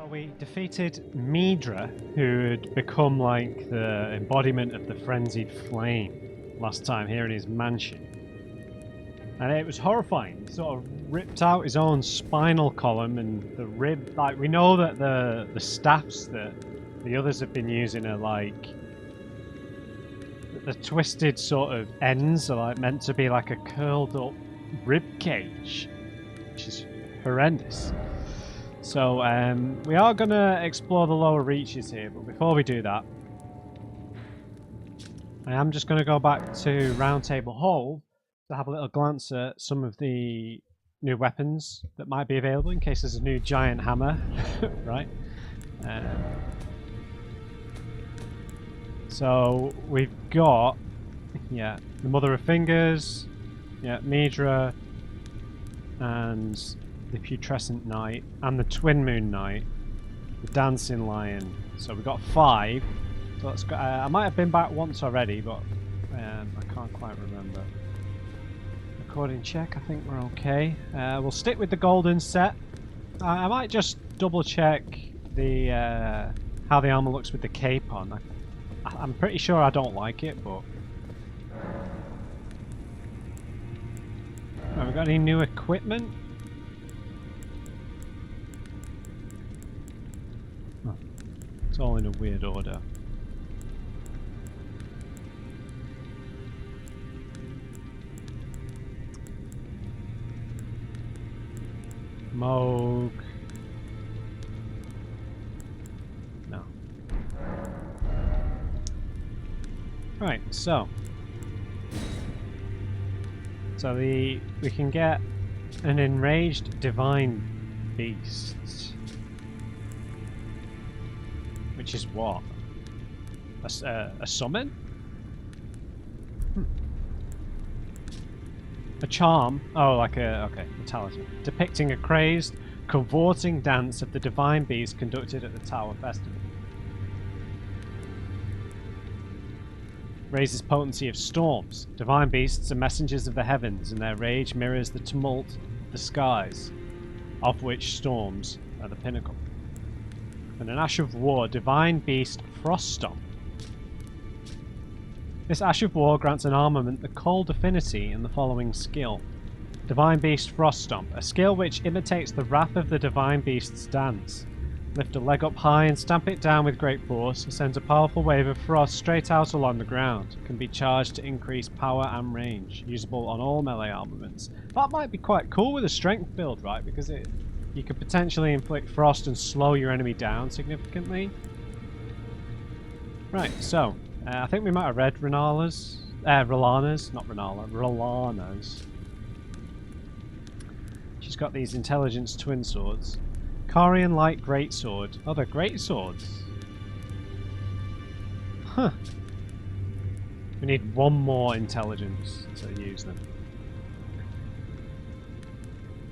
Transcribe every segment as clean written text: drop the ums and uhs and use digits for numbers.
So we defeated Midra, who had become like the embodiment of the frenzied flame last time here in his mansion. And it was horrifying. He sort of ripped out his own spinal column and the rib. Like, we know that the staffs that the others have been using are like the twisted sort of ends are like meant to be like a curled up rib cage, which is horrendous. So we are going to explore the lower reaches here, but before we do that, I am just going to go back to Round Table Hall to have a little glance at some of the new weapons that might be available in case there's a new giant hammer, right? So we've got, yeah, the Mother of Fingers, yeah, Midra, and the Putrescent Knight, and the Twin Moon Knight, the Dancing Lion. So we've got 5. So let's go. I might have been back once already, but I can't quite remember. Recording check, I think we're okay. We'll stick with the golden set. I might just double check the how the armor looks with the cape on. I'm pretty sure I don't like it, but... Have we got any new equipment? Oh, it's all in a weird order. Moog. No. Right, so we can get an enraged divine beast, which is what? A summon? A charm? Oh, like a talisman. Depicting a crazed, cavorting dance of the divine beast conducted at the Tower Festival. Raises potency of storms. Divine beasts are messengers of the heavens, and their rage mirrors the tumult of the skies, of which storms are the pinnacle. And an Ash of War, divine beast Froststomp. This Ash of War grants an armament the cold affinity in the following skill. Divine Beast Froststomp, a skill which imitates the wrath of the divine beast's dance. Lift a leg up high and stamp it down with great force. It sends a powerful wave of frost straight out along the ground. Can be charged to increase power and range. Usable on all melee armaments. That might be quite cool with a strength build, right? Because you could potentially inflict frost and slow your enemy down significantly. Right, so I think we might have read Ralanas, not Renala, Ralanas. She's got these intelligence twin swords. Carian Light Greatsword. Oh, they're great swords. Huh. We need 1 more intelligence to use them.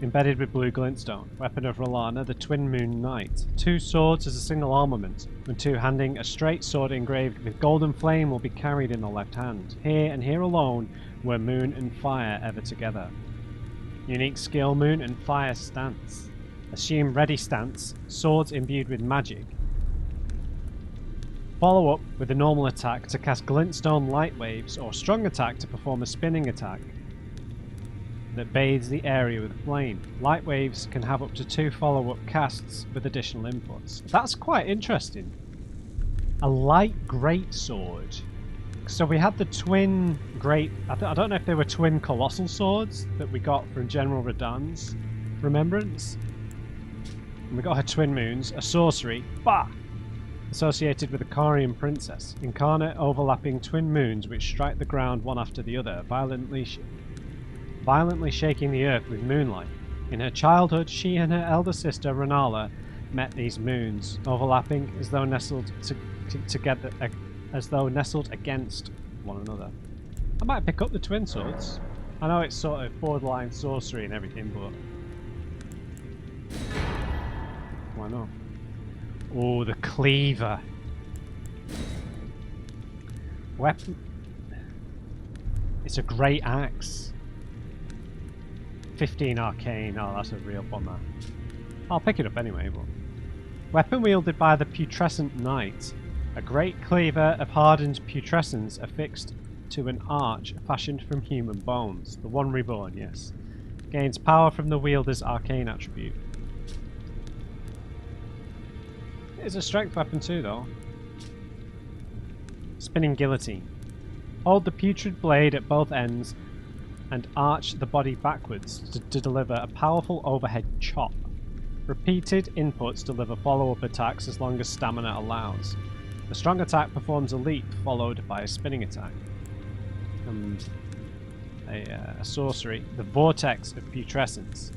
Embedded with blue glintstone. Weapon of Ralana, the Twin Moon Knight. 2 swords as a single armament. When 2-handing, a straight sword engraved with golden flame will be carried in the left hand. Here and here alone were moon and fire ever together. Unique skill, moon and fire stance. Assume ready stance, swords imbued with magic. Follow up with a normal attack to cast glintstone light waves, or strong attack to perform a spinning attack that bathes the area with flame. Light waves can have up to 2 follow-up casts with additional inputs. That's quite interesting. A light greatsword. So we had the twin great... I don't know if they were twin colossal swords that we got from General Radahn's remembrance. And we got her twin moons, a sorcery, bah! Associated with a Carian princess. Incarnate overlapping twin moons which strike the ground one after the other, violently shaking the earth with moonlight. In her childhood, she and her elder sister Renala met these moons, overlapping as though nestled together, as though nestled against one another. I might pick up the twin swords. I know it's sort of borderline sorcery and everything, but why not? Oh, the cleaver. Weapon. It's a great axe. 15 arcane. Oh, that's a real bummer. I'll pick it up anyway, but Weapon wielded by the putrescent knight. A great cleaver of hardened putrescence affixed to an arch fashioned from human bones. The one reborn, yes. Gains power from the wielder's arcane attribute. It's a strength weapon too, though. Spinning guillotine. Hold the putrid blade at both ends and arch the body backwards to deliver a powerful overhead chop. Repeated inputs deliver follow-up attacks as long as stamina allows. The strong attack performs a leap followed by a spinning attack. A sorcery, the Vortex of Putrescence.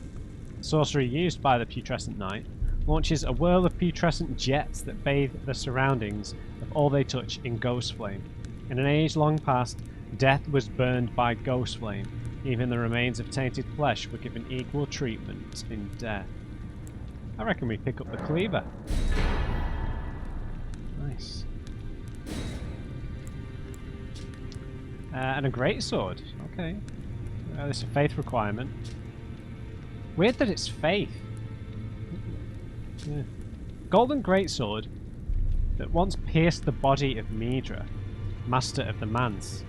A sorcery used by the Putrescent Knight launches a whirl of putrescent jets that bathe the surroundings of all they touch in ghost flame. In an age long past, death was burned by ghost flame. Even the remains of tainted flesh were given equal treatment in death. I reckon we pick up the cleaver. Nice. And a greatsword. Okay. There's a faith requirement. Weird that it's faith. Yeah. Golden greatsword that once pierced the body of Midra, master of the Manse.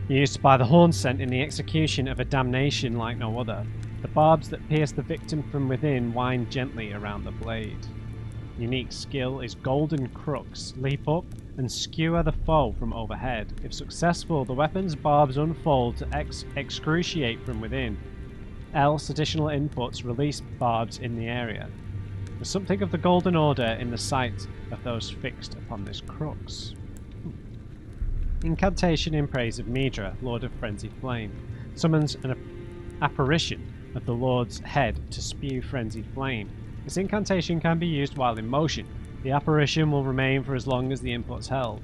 Used by the horn sent in the execution of a damnation like no other. The barbs that pierce the victim from within wind gently around the blade. Unique skill is Golden Crux. Leap up and skewer the foe from overhead. If successful, the weapon's barbs unfold to excruciate from within. Else, additional inputs release barbs in the area. There's something of the Golden Order in the sight of those fixed upon this crux. Incantation in praise of Midra, Lord of Frenzied Flame. Summons an apparition of the Lord's head to spew frenzied flame. This incantation can be used while in motion. The apparition will remain for as long as the input's held.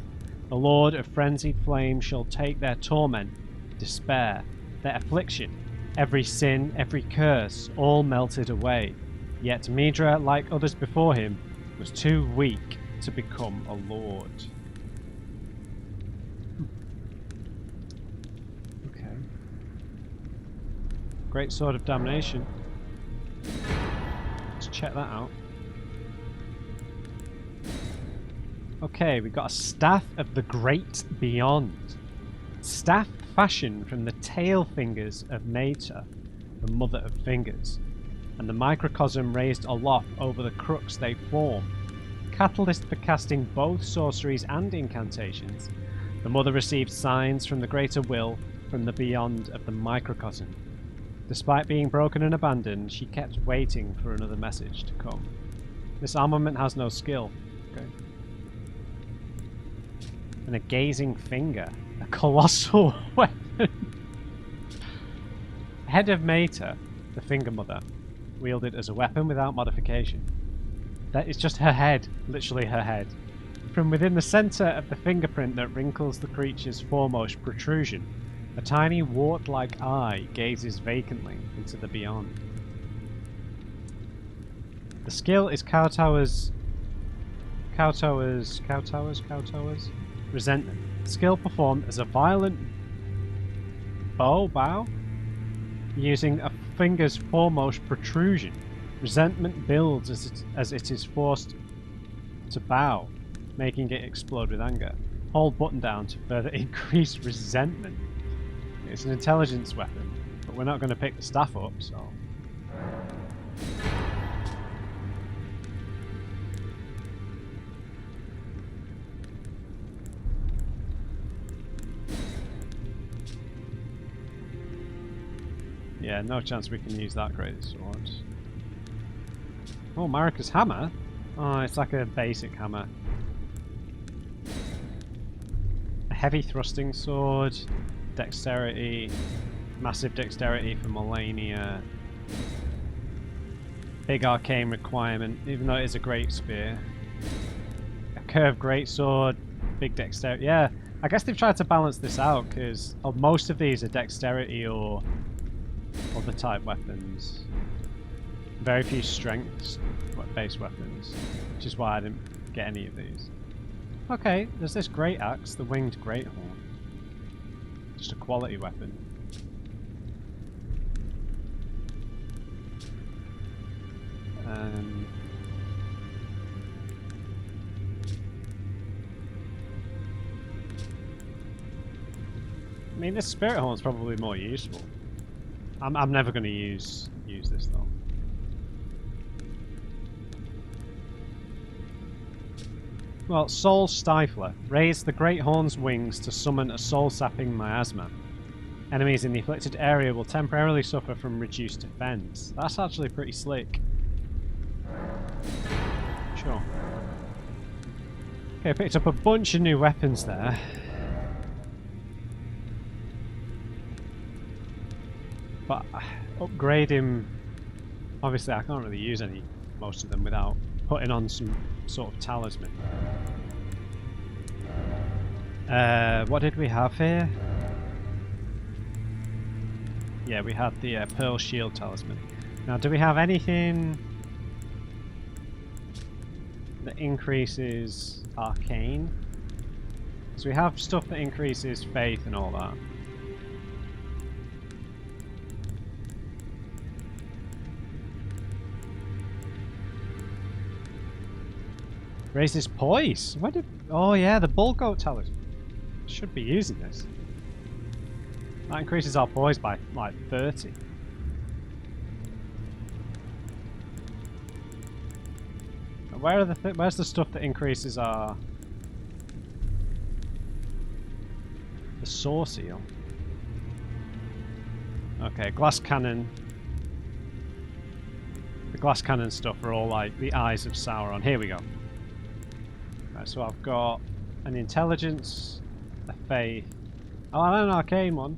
The Lord of Frenzied Flame shall take their torment, despair, their affliction, every sin, every curse, all melted away. Yet Midra, like others before him, was too weak to become a lord. Okay. Great Sword of Damnation. Let's check that out. Okay, we've got a Staff of the Great Beyond. Staff fashioned from the tail fingers of Mater, the mother of fingers, and the microcosm raised aloft over the crux they form. Catalyst for casting both sorceries and incantations. The mother received signs from the greater will from the beyond of the microcosm. Despite being broken and abandoned, she kept waiting for another message to come. This armament has no skill. Okay. And a gazing finger. A colossal weapon. Head of Mater, the finger mother, wielded as a weapon without modification. That is just her head, literally her head. From within the centre of the fingerprint that wrinkles the creature's foremost protrusion, a tiny wart-like eye gazes vacantly into the beyond. The skill is Kowtower's Resentment. Skill performed as a violent bow using a finger's foremost protrusion. Resentment builds as it is forced to bow, making it explode with anger. Hold button down to further increase resentment. It's an intelligence weapon, but we're not going to pick the staff up, so... Yeah, no chance we can use that great sword. Oh, Marika's hammer? Oh, it's like a basic hammer. A heavy thrusting sword, dexterity, massive dexterity for Melania. Big arcane requirement, even though it is a great spear. A curved greatsword, big dexterity. Yeah, I guess they've tried to balance this out because most of these are dexterity or other type weapons. Very few strength based weapons, which is why I didn't get any of these. Okay, there's this great axe, the winged great horn. Just a quality weapon. mean, this spirit horn's probably more useful. I'm never going to use this though. Well, Soul Stifler. Raise the Great Horn's wings to summon a soul-sapping miasma. Enemies in the afflicted area will temporarily suffer from reduced defense. That's actually pretty slick. Sure. Okay, picked up a bunch of new weapons there. But upgrading... Obviously I can't really use most of them without putting on some sort of talisman. What did we have here? Yeah, we had the Pearl Shield Talisman. Now, do we have anything that increases Arcane? So we have stuff that increases Faith and all that. Raises Poise! Where did... Oh yeah, the Bull Goat Talisman. Should be using this. That increases our poise by like 30. Where are where's the stuff that increases our... The Saw Seal? Okay, Glass Cannon. The Glass Cannon stuff are all like the Eyes of Sauron. Here we go. Right, so I've got an Intelligence, a Faith. Oh, and an Arcane one.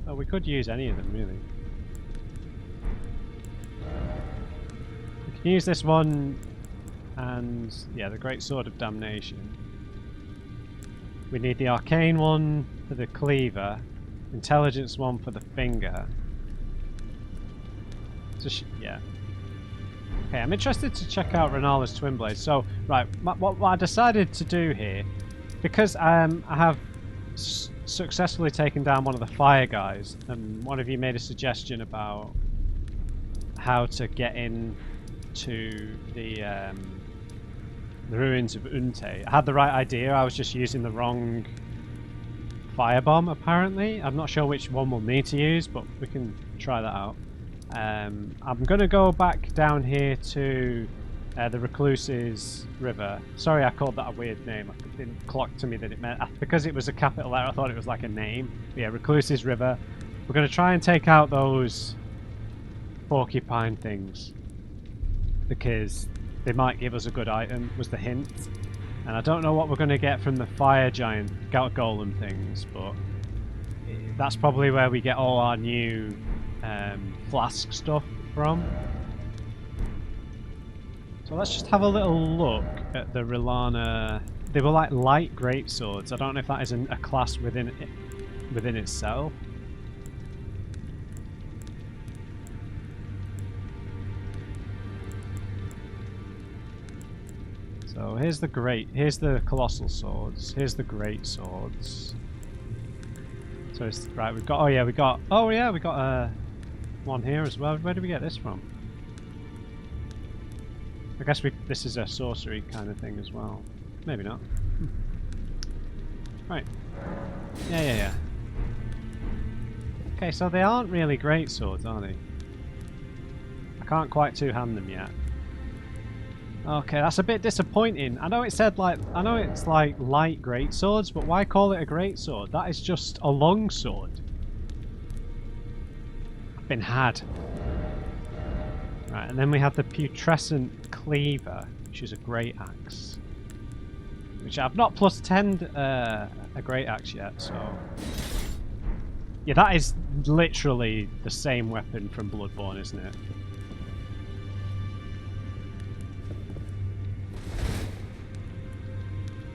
Oh, we could use any of them, really. We can use this one, and yeah, the Great Sword of Damnation. We need the Arcane one for the Cleaver, Intelligence one for the Finger. Yeah. Okay, I'm interested to check out Renala's Twin Blades. So, right, what I decided to do here, because I have successfully taken down one of the fire guys, and one of you made a suggestion about how to get in to the ruins of Unte. I had the right idea, I was just using the wrong firebomb apparently. I'm not sure which one we'll need to use, but we can try that out. I'm going to go back down here to the Recluse's River. Sorry I called that a weird name. It didn't clock to me that it meant... Because it was a capital letter, I thought it was like a name. But yeah, Recluse's River. We're going to try and take out those porcupine things, because they might give us a good item, was the hint. And I don't know what we're going to get from the fire giant golem things, but that's probably where we get all our new flask stuff from. So let's just have a little look at the Rilana. They were like light greatswords. I don't know if that is a class within itself. So here's the colossal swords. Here's the great swords. So it's right. We got one here as well. Where did we get this from? I guess this is a sorcery kind of thing as well. Maybe not. Right. Yeah. Okay, so they aren't really great swords, are they? I can't quite two-hand them yet. Okay, that's a bit disappointing. I know it's like light great swords, but why call it a great sword? That is just a long sword. I've been had. Right, and then we have the putrescent cleaver, which is a great axe. Which I've not plus 10'd a great axe yet, so... Yeah, that is literally the same weapon from Bloodborne, isn't it?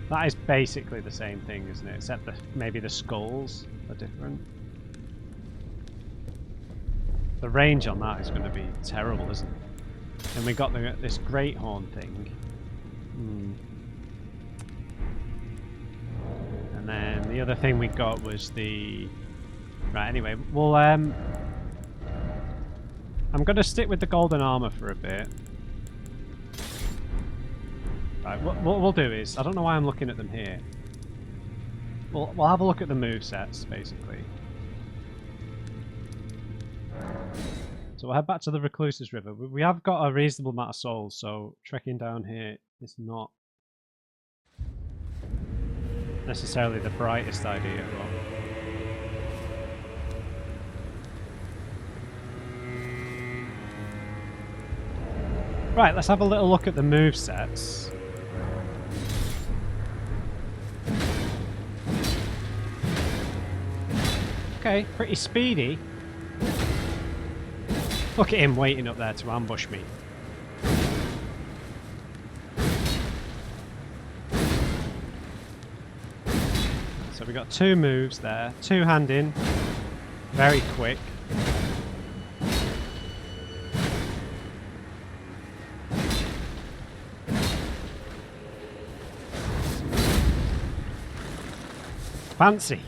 That is basically the same thing, isn't it? Except maybe the skulls are different. The range on that is going to be terrible, isn't it? And we got this great horn thing. And then the other thing we got was the... Right, anyway, well, I'm going to stick with the golden armor for a bit. Right, what we'll do is, I don't know why I'm looking at them here. We'll have a look at the movesets, basically. So we'll head back to the Recluses River. We have got a reasonable amount of souls, so trekking down here is not necessarily the brightest idea. Right, let's have a little look at the movesets. Okay, pretty speedy. Look at him waiting up there to ambush me. So we got 2 moves there. 2-handing. Very quick. Fancy.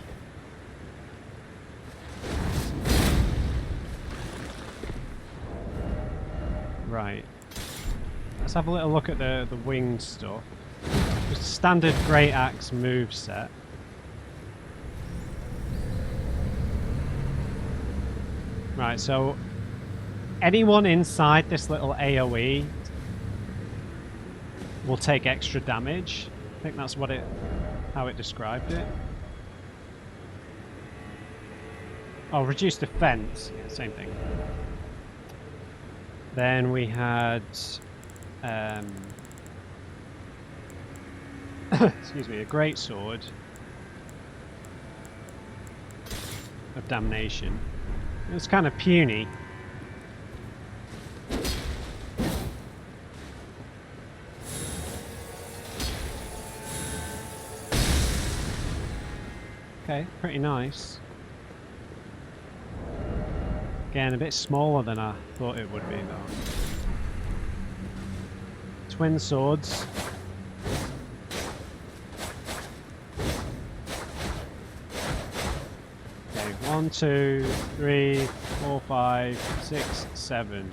Right. Let's have a little look at the winged stuff. Just a standard Great Axe move set. Right, so anyone inside this little AoE will take extra damage. I think that's what how it described it. Oh, reduced defense. Yeah, same thing. Then we had excuse me, a great sword of damnation. It's kind of puny. Okay, pretty nice. Again, a bit smaller than I thought it would be, though. Twin swords. Okay, 1, 2, 3, 4, 5, 6, 7.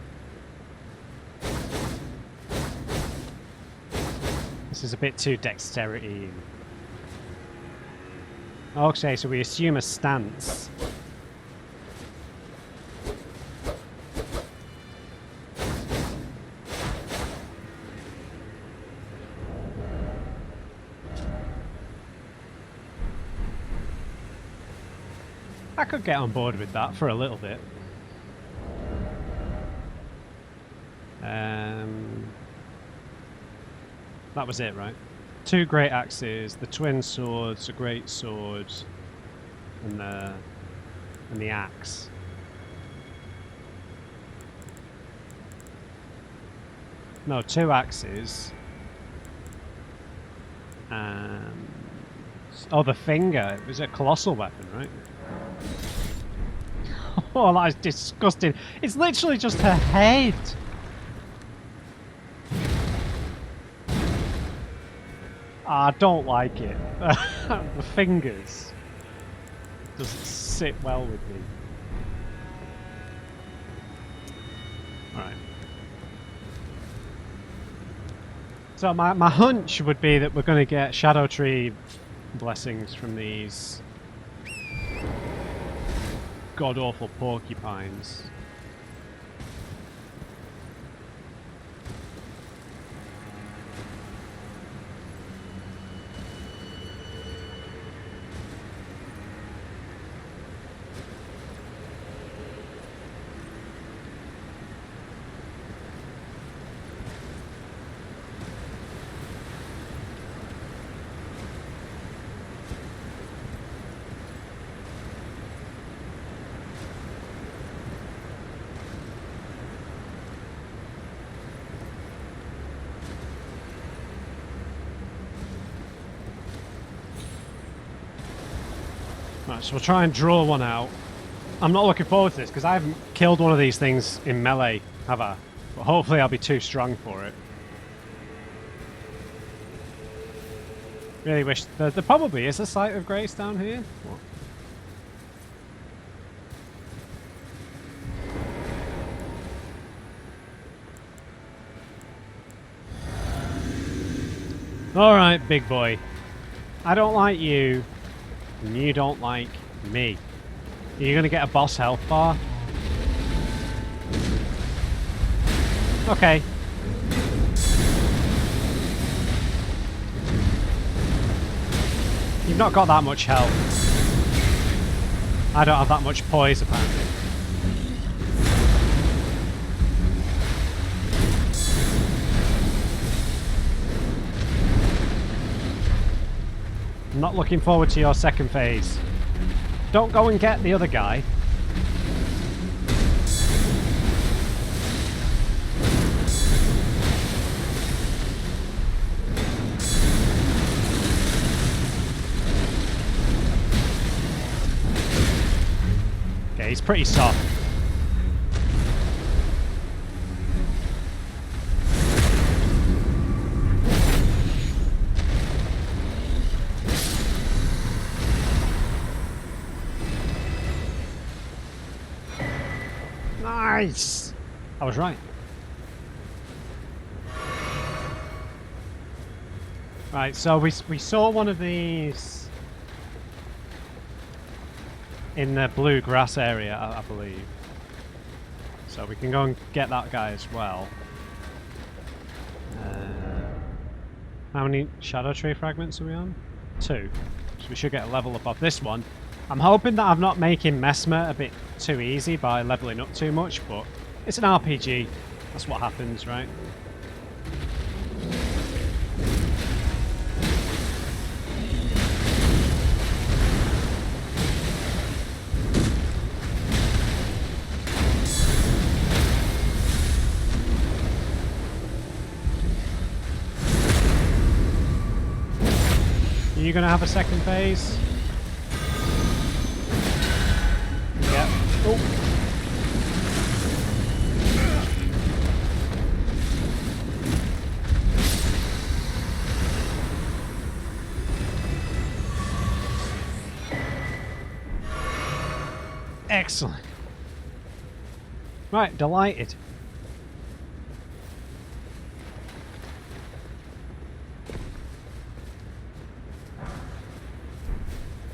This is a bit too dexterity. Okay, so we assume a stance. I could get on board with that for a little bit. That was it, right? 2 great axes, the twin swords, a great sword, and the axe. No, 2 axes. And oh, the finger. It was a colossal weapon, right? Oh, that is disgusting. It's literally just her head. I don't like it. The fingers doesn't sit well with me. Alright. So my hunch would be that we're going to get Shadow Tree blessings from these god-awful porcupines. Right, so we'll try and draw one out. I'm not looking forward to this because I haven't killed one of these things in melee, have I? But hopefully I'll be too strong for it. Really wish... There probably is a site of grace down here. What? Alright, big boy. I don't like you. And you don't like me. Are you gonna get a boss health bar? Okay. You've not got that much health. I don't have that much poise, apparently. I'm not looking forward to your second phase. Don't go and get the other guy. Okay, he's pretty soft. Nice! I was right. Right, so we saw one of these in the blue grass area, I believe. So we can go and get that guy as well. How many Shadow Tree fragments are we on? 2. So we should get a level up off this one. I'm hoping that I'm not making Messmer a bit too easy by leveling up too much, but it's an RPG. That's what happens, right? Are you going to have a second phase? Yeah. Oh. Excellent. Right, delighted.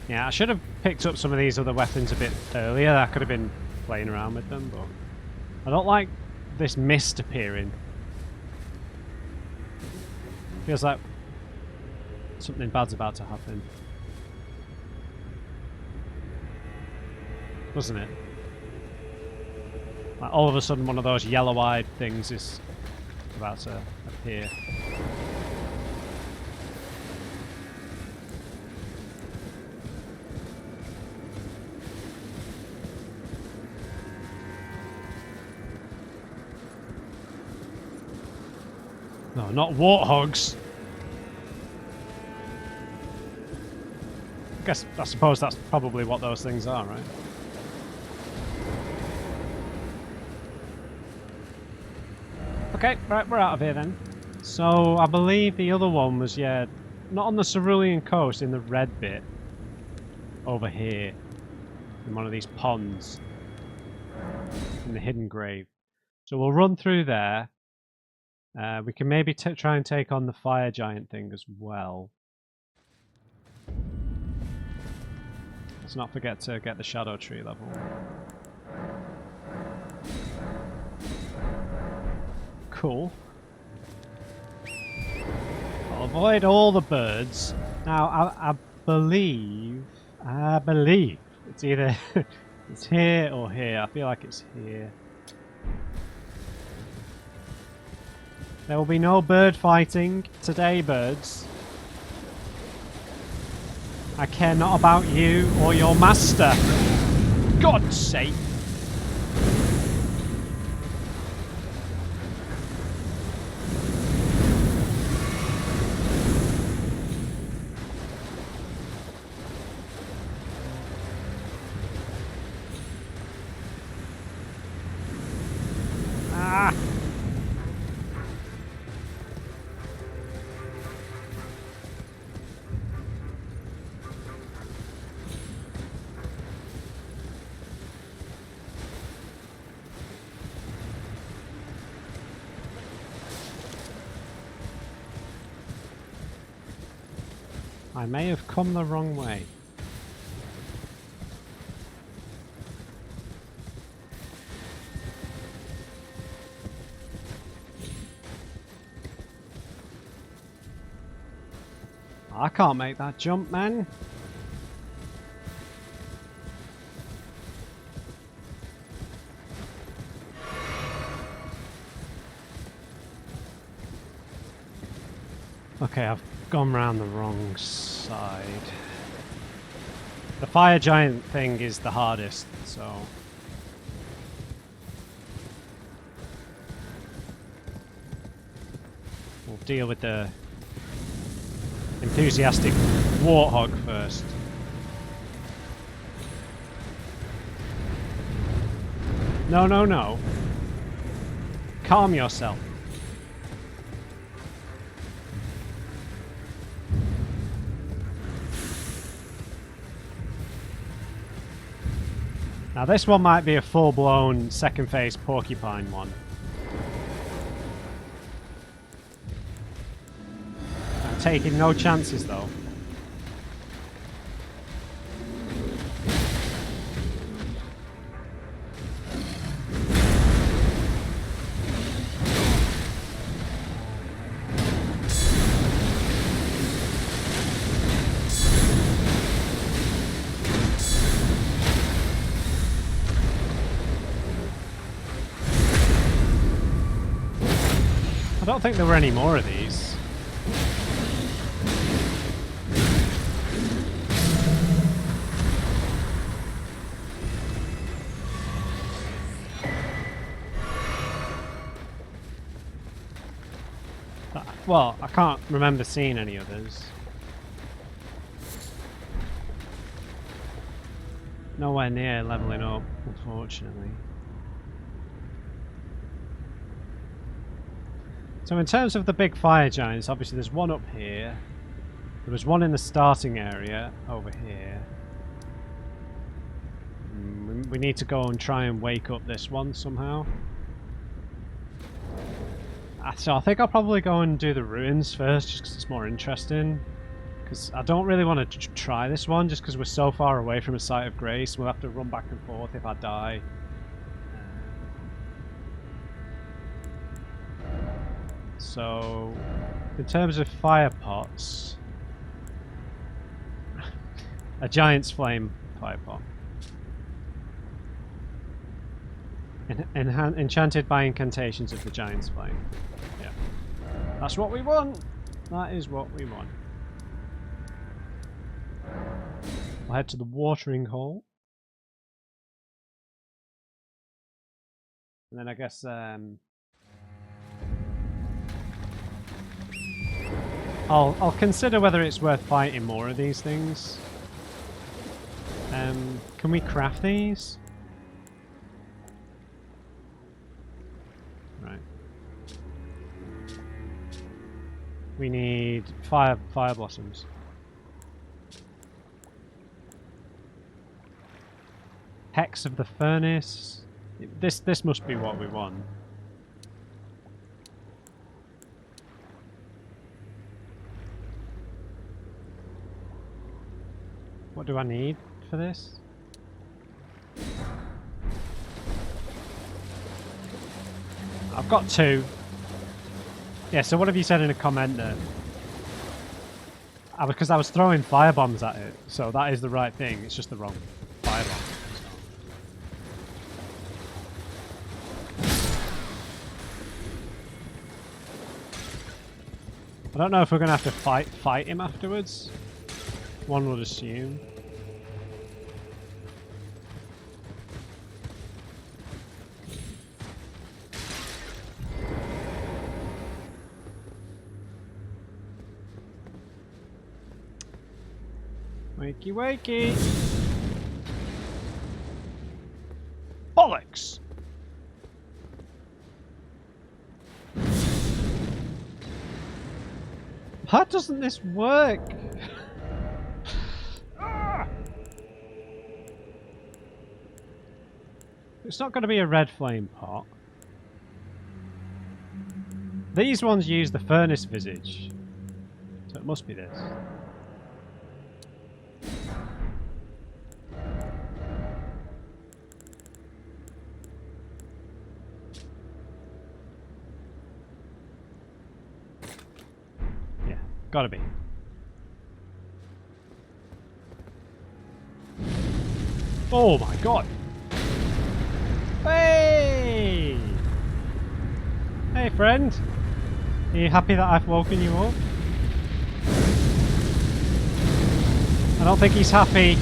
Yeah, I should have picked up some of these other weapons a bit earlier. I could have been playing around with them, but I don't like this mist appearing. Feels like something bad's about to happen. Doesn't it? Like all of a sudden one of those yellow-eyed things is about to appear. No, not warthogs. I suppose that's probably what those things are, right? Okay, right, we're out of here then. So, I believe the other one was, yeah, not on the Cerulean coast, in the red bit. Over here. In one of these ponds. In the hidden grave. So we'll run through there. We can maybe try and take on the fire giant thing as well. Let's not forget to get the Shadow Tree level. Cool. I'll avoid all the birds. Now, I believe it's either it's here or here. I feel like it's here. There will be no bird fighting today, birds. I care not about you or your master. God's sake. Ah. I may have come the wrong way. I can't make that jump, man. Okay, I've gone round the wrong side. The fire giant thing is the hardest, so... we'll deal with the enthusiastic warthog first. No, no, no. Calm yourself. Now this one might be a full-blown second phase porcupine one. I'm taking no chances though. I don't think there were any more of these. Well, I can't remember seeing any others. Nowhere near leveling up, unfortunately. So in terms of the big fire giants, obviously there's one up here. There was one in the starting area over here. We need to go and try and wake up this one somehow. So I think I'll probably go and do the ruins first, just because it's more interesting. Because I don't really want to try this one, just because we're so far away from a site of grace. We'll have to run back and forth if I die. So, in terms of fire pots, a giant's flame fire pot. Enchanted by incantations of the giant's flame. Yeah. That's what we want! That is what we want. We'll head to the watering hole. And then I guess I'll consider whether it's worth fighting more of these things. Can we craft these? Right. We need fire blossoms. Hex of the furnace. This must be what we want. What do I need for this? I've got 2. Yeah, so what have you said in a comment there? Because I was throwing fire bombs at it, so that is the right thing. It's just the wrong fire bomb. I don't know if we're going to have to fight him afterwards. One would assume. Wakey wakey! Bollocks! How doesn't this work? It's not going to be a red flame pot. These ones use the furnace visage, so it must be this. Yeah, gotta be. Oh my god! Hey! Hey friend! Are you happy that I've woken you up? I don't think he's happy.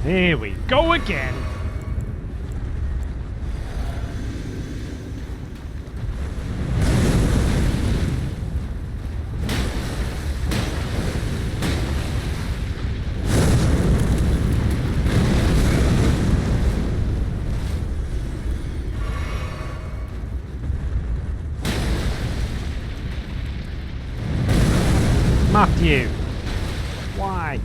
Here we go again! Matthew! Why?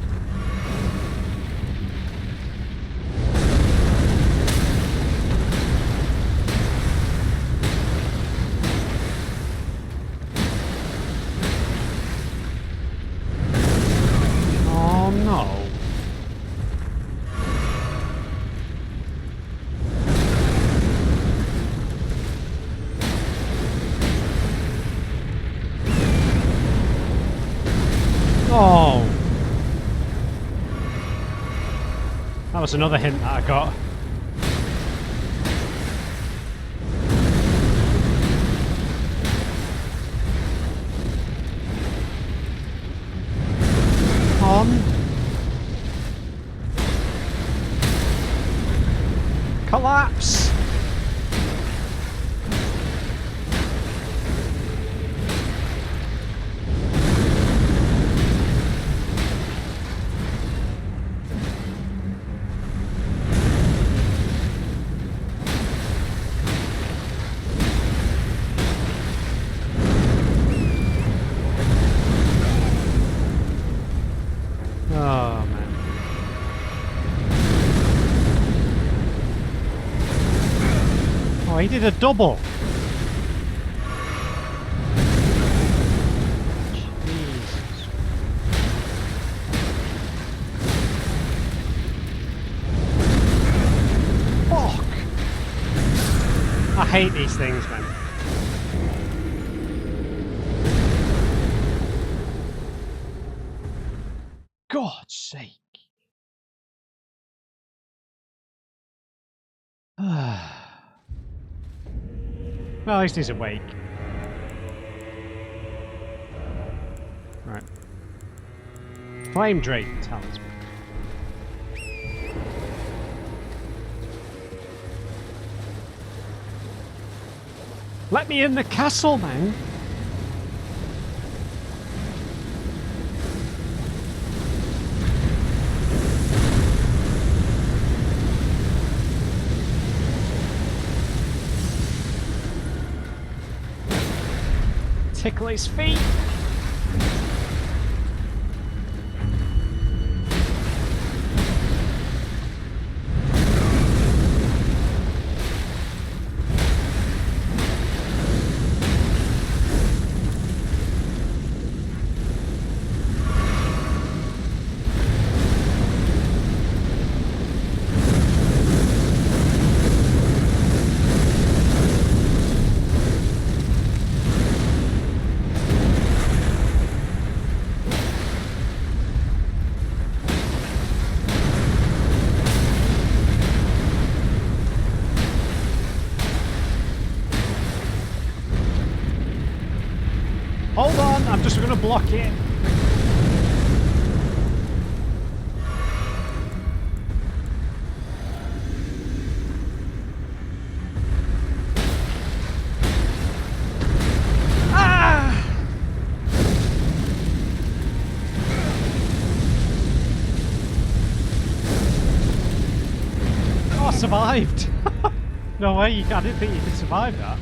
Oh! That was another hint that I got. On. Collapse! Oh, man. Oh, he did a double. Jesus. Fuck. I hate these things, man. God's sake. Well, at least he's awake. Right. Flame Drake Talisman. Let me in the castle, man! Tickle his feet. Hold on, I'm just going to block it. Ah! Oh, I survived. No way, I didn't think you could survive that.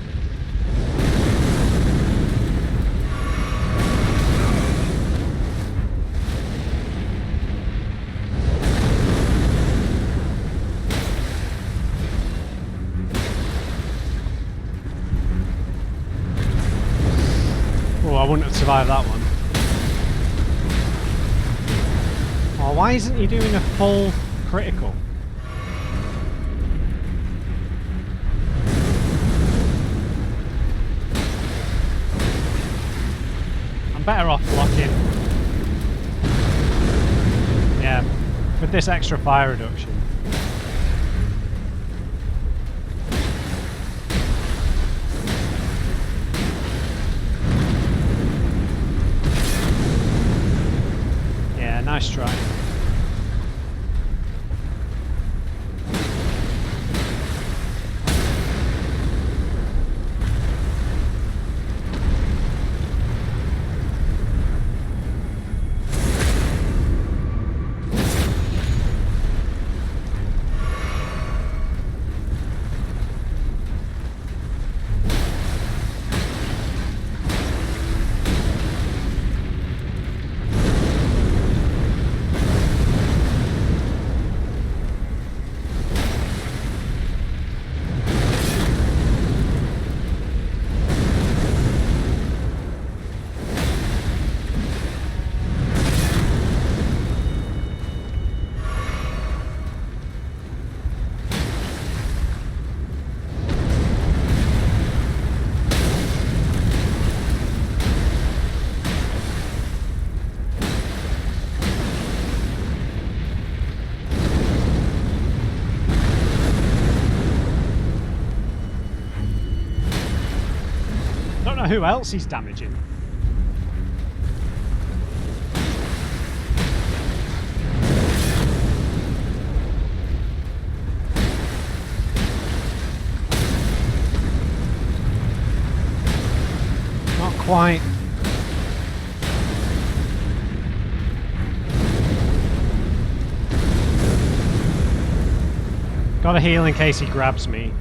wouldn't have survived that one. Oh, why isn't he doing a full critical? I'm better off blocking. Yeah, with this extra fire reduction. Yeah, nice try. Who else he's damaging? Not quite. Gotta heal in case he grabs me.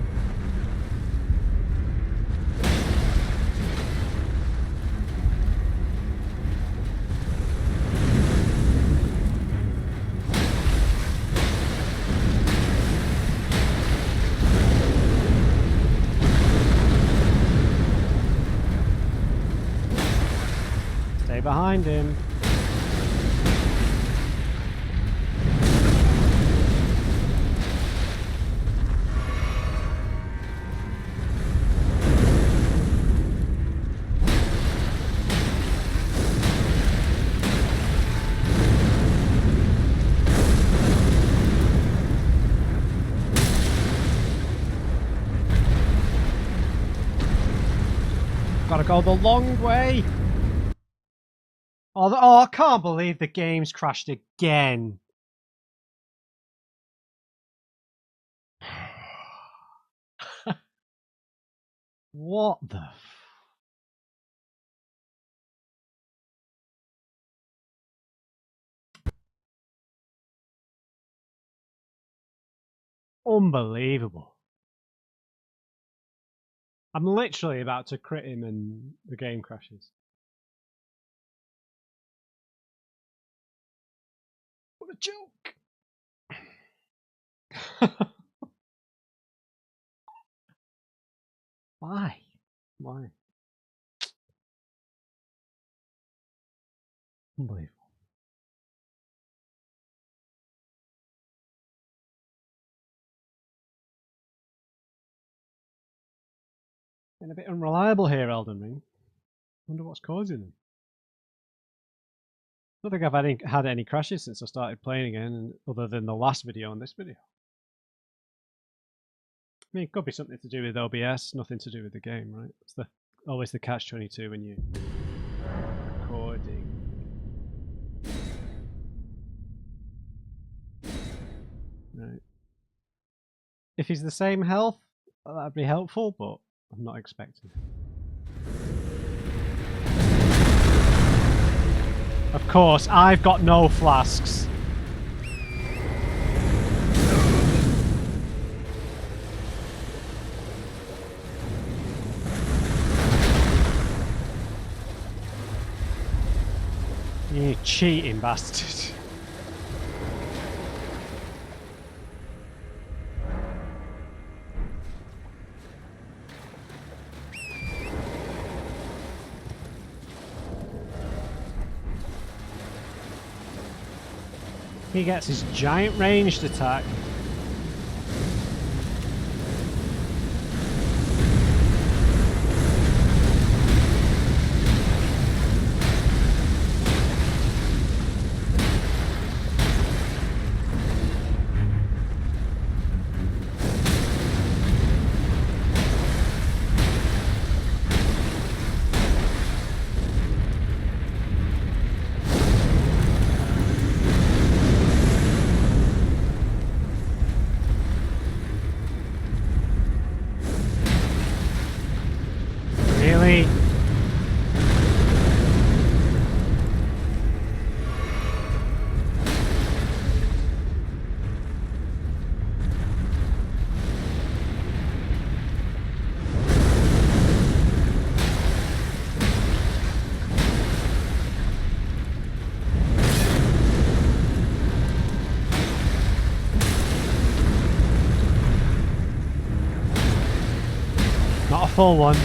Behind him. Gotta go the long way. Oh, I can't believe the game's crashed again. What the Unbelievable. I'm literally about to crit him and the game crashes. What a joke! Why? Why? Unbelievable. Been a bit unreliable here, Elden Ring. Wonder what's causing them. I don't think I've had any crashes since I started playing again, other than the last video and this video. I mean, it could be something to do with OBS, nothing to do with the game, right? It's always the catch-22 when you're recording. Right. If he's the same health, that'd be helpful, but I'm not expecting it. Of course, I've got no flasks. You cheating bastard. He gets his giant ranged attack. Really? Not a full one.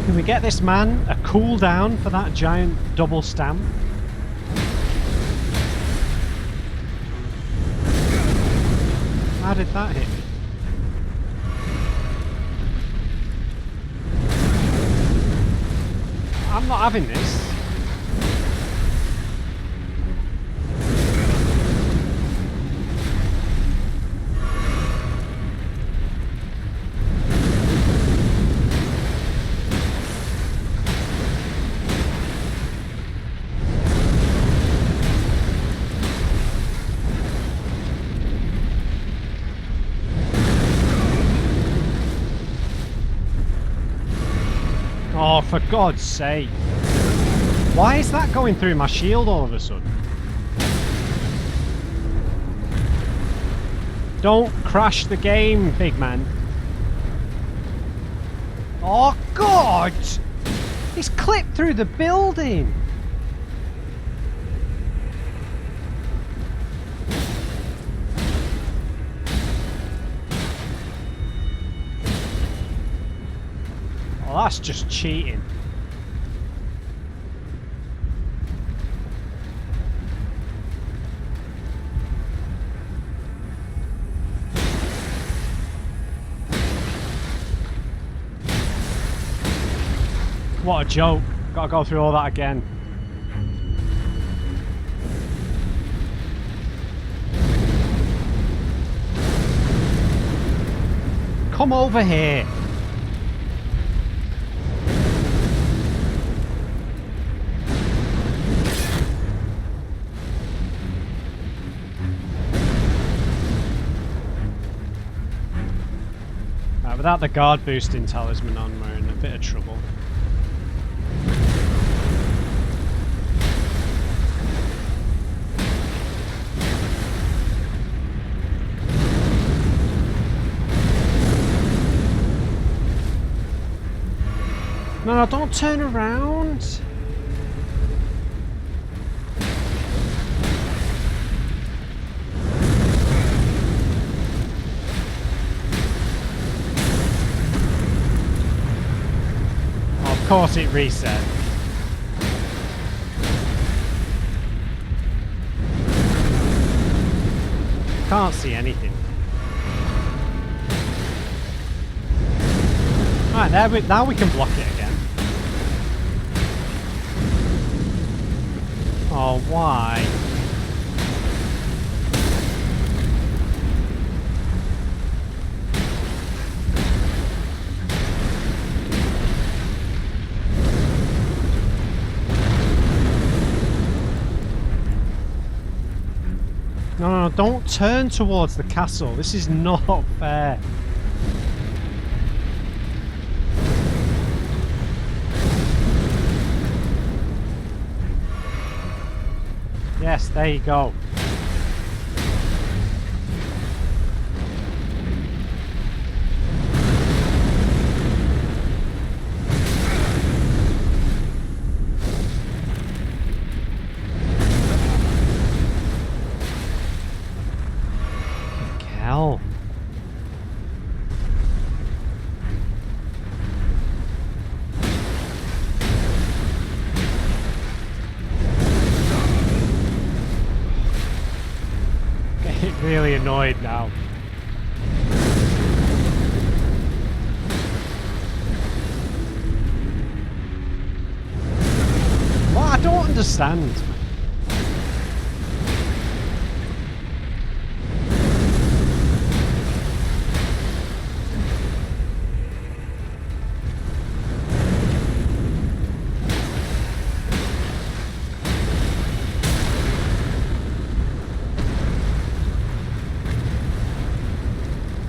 Can we get this man a cooldown for that giant double stamp? How did that hit me? I'm not having this. Oh, for God's sake. Why is that going through my shield all of a sudden? Don't crash the game, big man. Oh, God! He's clipped through the building! Oh, that's just cheating. What a joke. Gotta go through all that again. Come over here. Without the guard boosting talisman on, we're in a bit of trouble. No, don't turn around! Of course it reset. Can't see anything. Right, now we can block it again. Oh, why? No, don't turn towards the castle. This is not fair. Yes, there you go. really annoyed now. What? I don't understand.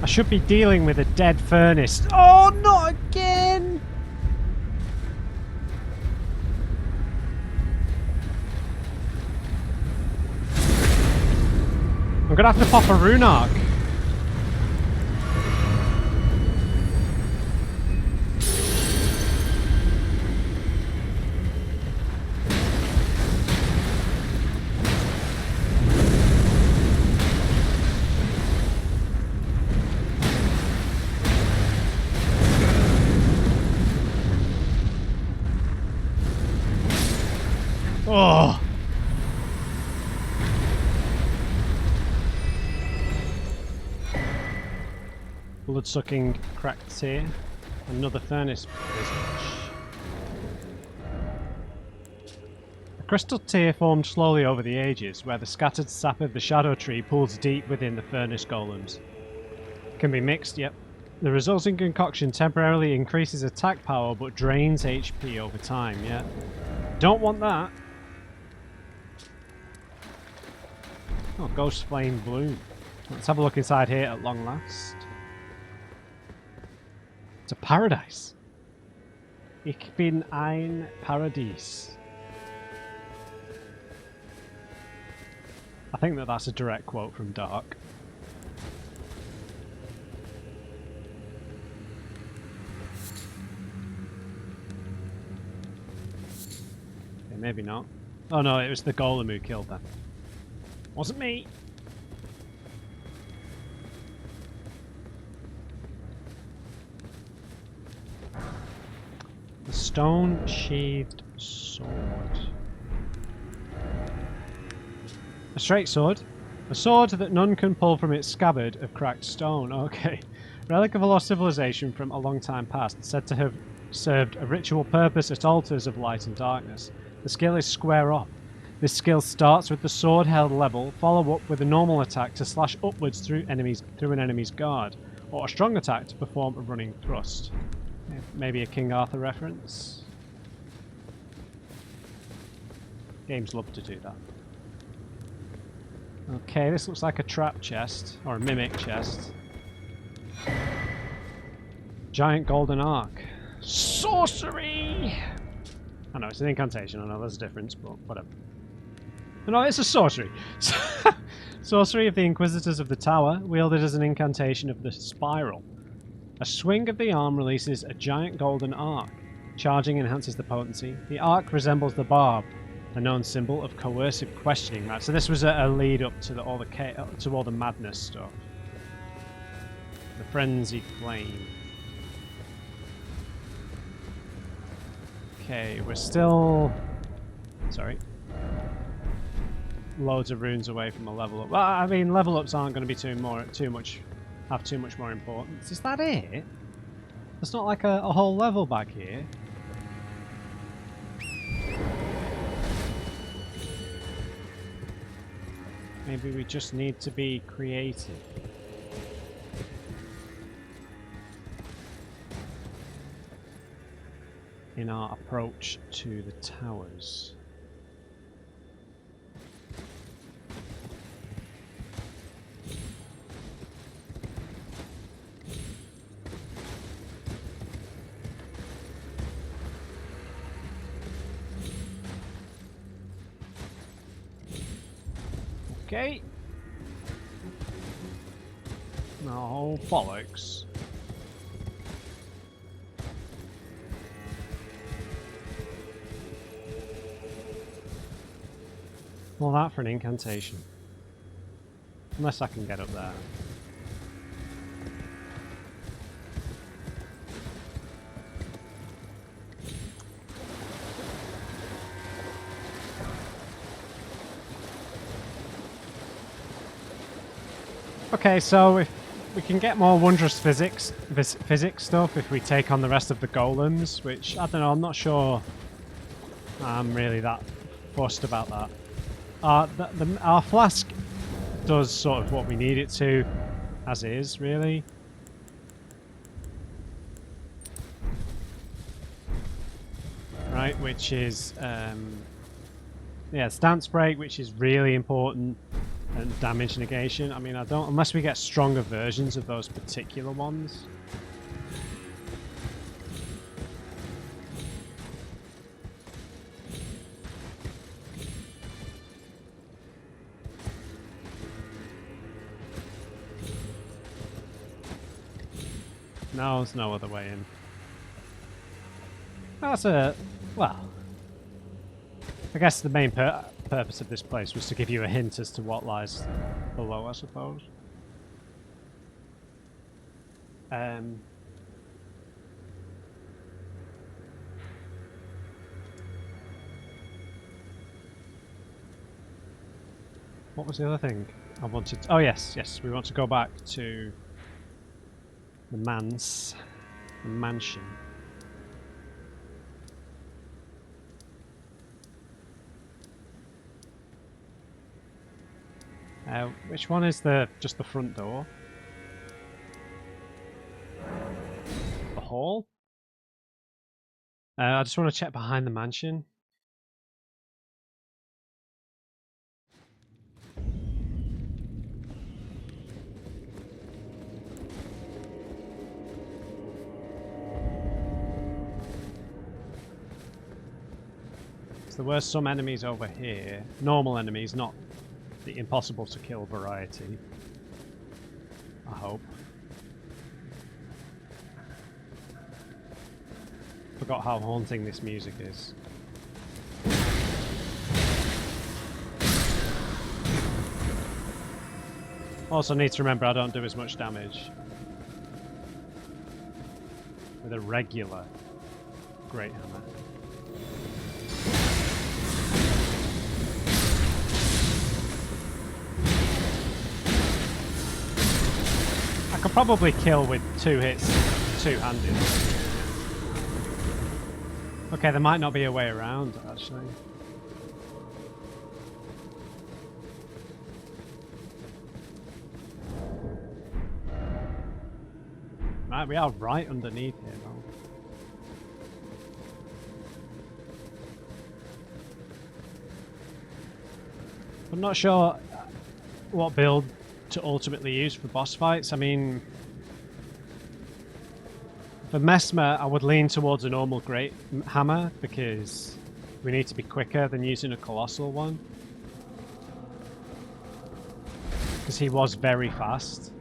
I should be dealing with a dead furnace. Oh, not again! I'm gonna have to pop a rune arc. Oh! Blood-sucking cracked tear. Another furnace visage. A crystal tear formed slowly over the ages, where the scattered sap of the shadow tree pools deep within the furnace golems. Can be mixed, yep. The resulting concoction temporarily increases attack power but drains HP over time, yeah. Don't want that. Oh, Ghost Flame Bloom. Let's have a look inside here at long last. It's a paradise. Ich bin ein Paradies. I think that's a direct quote from Dark. Okay, maybe not. Oh no, it was the golem who killed them. Wasn't me. The stone-sheathed sword. A straight sword. A sword that none can pull from its scabbard of cracked stone. Okay. Relic of a lost civilization from a long time past, said to have served a ritual purpose at altars of light and darkness. The skill is square off. This skill starts with the sword held level, follow up with a normal attack to slash upwards through an enemy's guard, or a strong attack to perform a running thrust. Maybe a King Arthur reference? Games love to do that. Okay, this looks like a trap chest, or a mimic chest. Giant golden arc. Sorcery! I know, it's an incantation, I know there's a difference, but whatever. No, it's a sorcery. Sorcery of the Inquisitors of the Tower, wielded as an incantation of the Spiral. A swing of the arm releases a giant golden arc. Charging enhances the potency. The arc resembles the barb, a known symbol of coercive questioning. Right, so this was a lead up to all the madness stuff. The frenzied flame. Okay, we're still. Sorry. Loads of runes away from a level up. Well, I mean, level ups aren't going to be have too much more importance. Is that it? There's not like a whole level back here. Maybe we just need to be creative. In our approach to the towers. Okay. No bollocks. Well, that for an incantation. Unless I can get up there. Okay, so if we can get more wondrous physics stuff if we take on the rest of the golems, which, I don't know, I'm not sure I'm really that fussed about that. Our flask does sort of what we need it to, as is, really. Right, which is, yeah, stance break, which is really important, and damage negation. I mean, I don't, unless we get stronger versions of those particular ones. No, there's no other way in. That's a, well, I guess the main purpose of this place was to give you a hint as to what lies below, I suppose. What was the other thing I wanted? Oh yes, yes, we want to go back to the mansion. Which one is just the front door? The hall? I just want to check behind the mansion. So there were some enemies over here. Normal enemies, not the impossible to kill variety. I hope. Forgot how haunting this music is. Also need to remember I don't do as much damage with a regular great hammer. I could probably kill with 2 hits, two-handed. Okay, there might not be a way around, actually. Right, we are right underneath here, though. I'm not sure what build to ultimately use for boss fights. I mean, for Messmer, I would lean towards a normal great hammer because we need to be quicker than using a colossal one. Because he was very fast.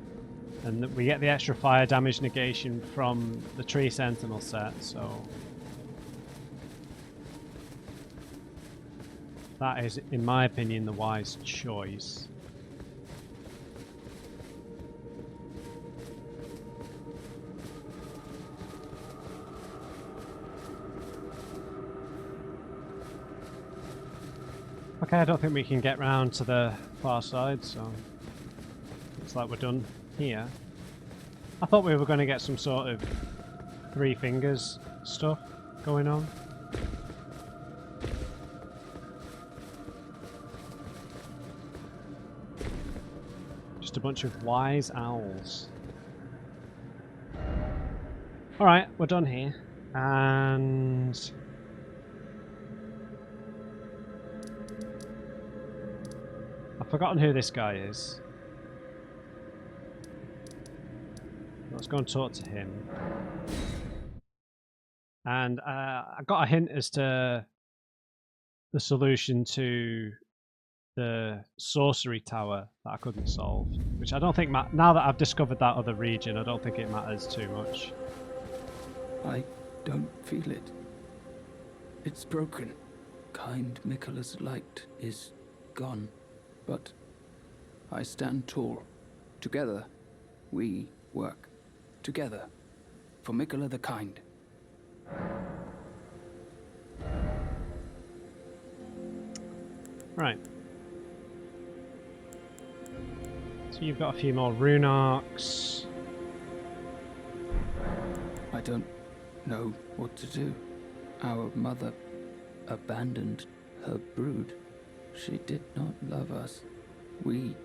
And we get the extra fire damage negation from the Tree Sentinel set, so that is, in my opinion, the wise choice. Okay, I don't think we can get round to the far side, so looks like we're done here. I thought we were going to get some sort of 3 fingers stuff going on. Just a bunch of wise owls. Alright, we're done here. And I've forgotten who this guy is. Let's go and talk to him. And I got a hint as to the solution to the sorcery tower that I couldn't solve, which I don't think now that I've discovered that other region, I don't think it matters too much. I don't feel it. It's broken. Kind Miquella's light is gone. But I stand tall. Together, we work. Together, for Miquella the Kind. Right. So So you've got a few more rune arcs. I don't know what to do. Our mother abandoned her brood. She did not love us. We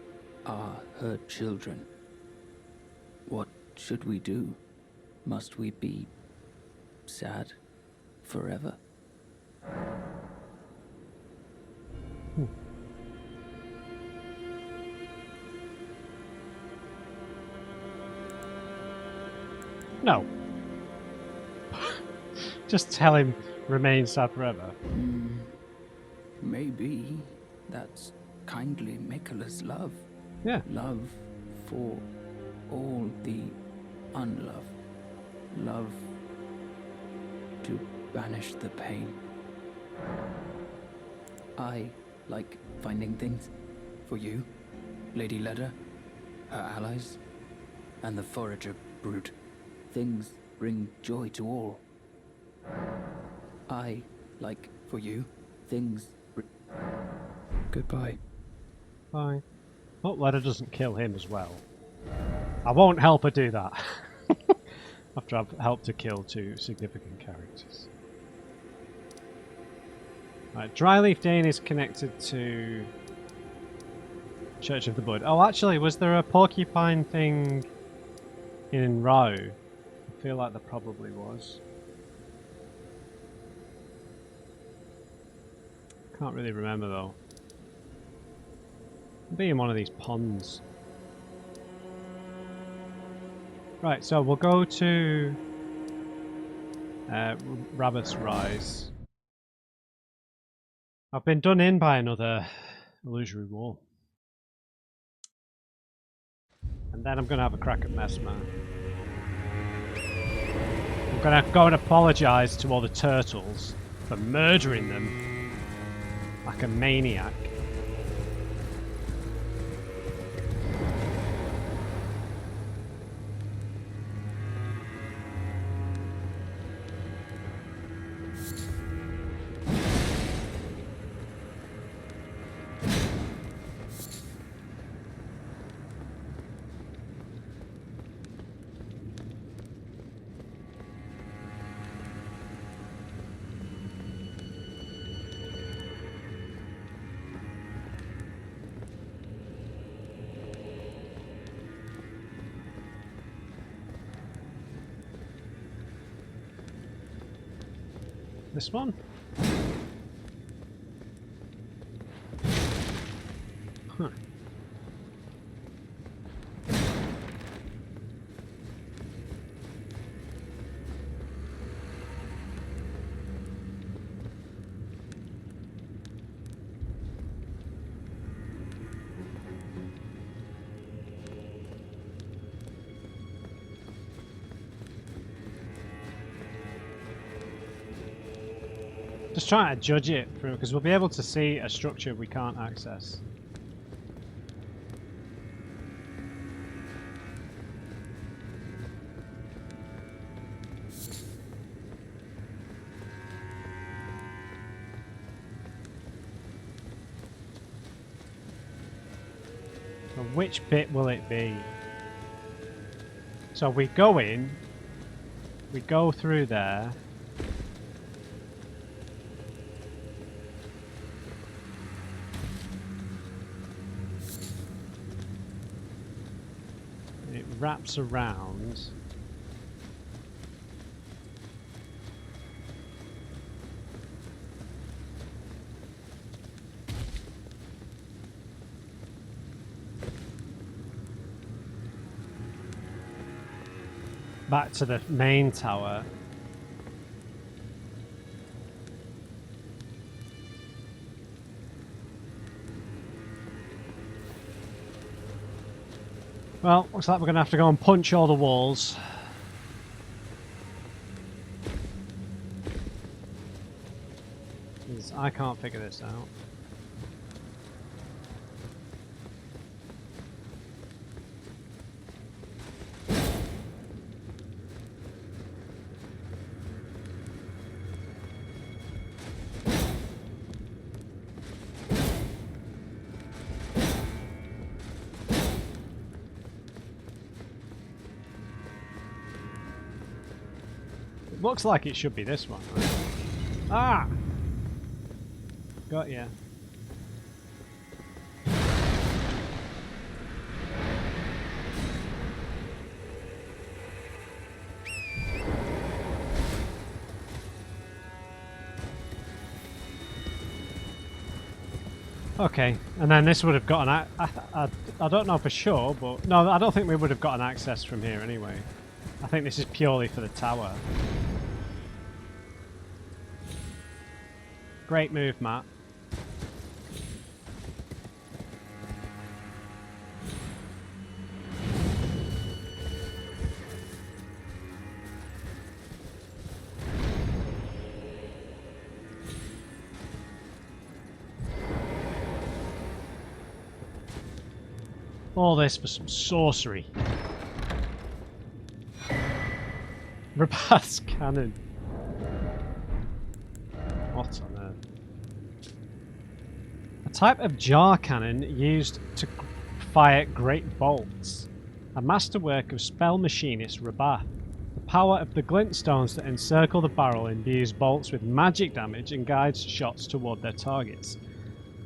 are her children. What should we do? Must we be sad forever? No. Just tell him remain sad forever. Maybe that's kindly Mikola's love. Yeah. Love for all the unloved. Love to banish the pain. I like finding things for you, Lady Leda, her allies, and the forager brood. Things bring joy to all. I like for you things. Goodbye. Bye. Hope Leda doesn't kill him as well. I won't help her do that. After I've helped to kill 2 significant characters. Right, Dryleaf Dane is connected to Church of the Bud. Oh, actually, was there a porcupine thing in Rao? I feel like there probably was. Can't really remember though. It'll be in one of these ponds. Right, so we'll go to Rabbit's Rise. I've been done in by another illusory wall. And then I'm going to have a crack at Messmer. I'm going to go and apologise to all the turtles for murdering them like a maniac. This one? Huh. Just trying to judge it through, because we'll be able to see a structure we can't access. So which bit will it be? So we go in, we go through there. Wraps around. Back to the main tower. Well, looks like we're going to have to go and punch all the walls. Because I can't figure this out. Looks like it should be this one. Right? Ah! Got ya. Okay, and then this would have gotten... I don't know for sure, but... No, I don't think we would have gotten access from here anyway. I think this is purely for the tower. Great move, Matt. All this for some sorcery. Rapath's cannon. What on earth? A type of jar cannon used to fire great bolts. A masterwork of spell machinist Rabath. The power of the glintstones that encircle the barrel imbues bolts with magic damage and guides shots toward their targets.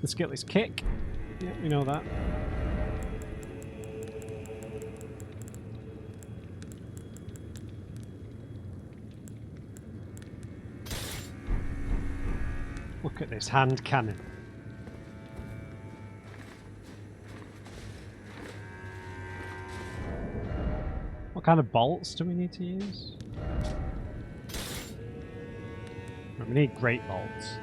The skill is kick. Yeah, we know that. Look at this hand cannon. What kind of bolts do we need to use? We need great bolts.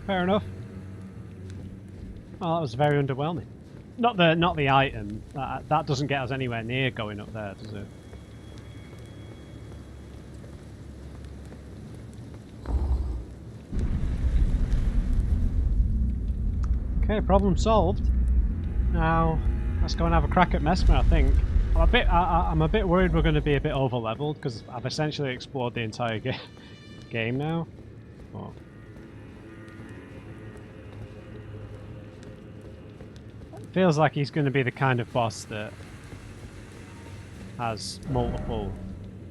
Fair enough. Oh, that was very underwhelming. Not the item. That doesn't get us anywhere near going up there, does it? Okay, problem solved. Now let's go and have a crack at Messmer. I think I'm a bit worried we're going to be a bit over leveled because I've essentially explored the entire game now. But feels like he's going to be the kind of boss that has multiple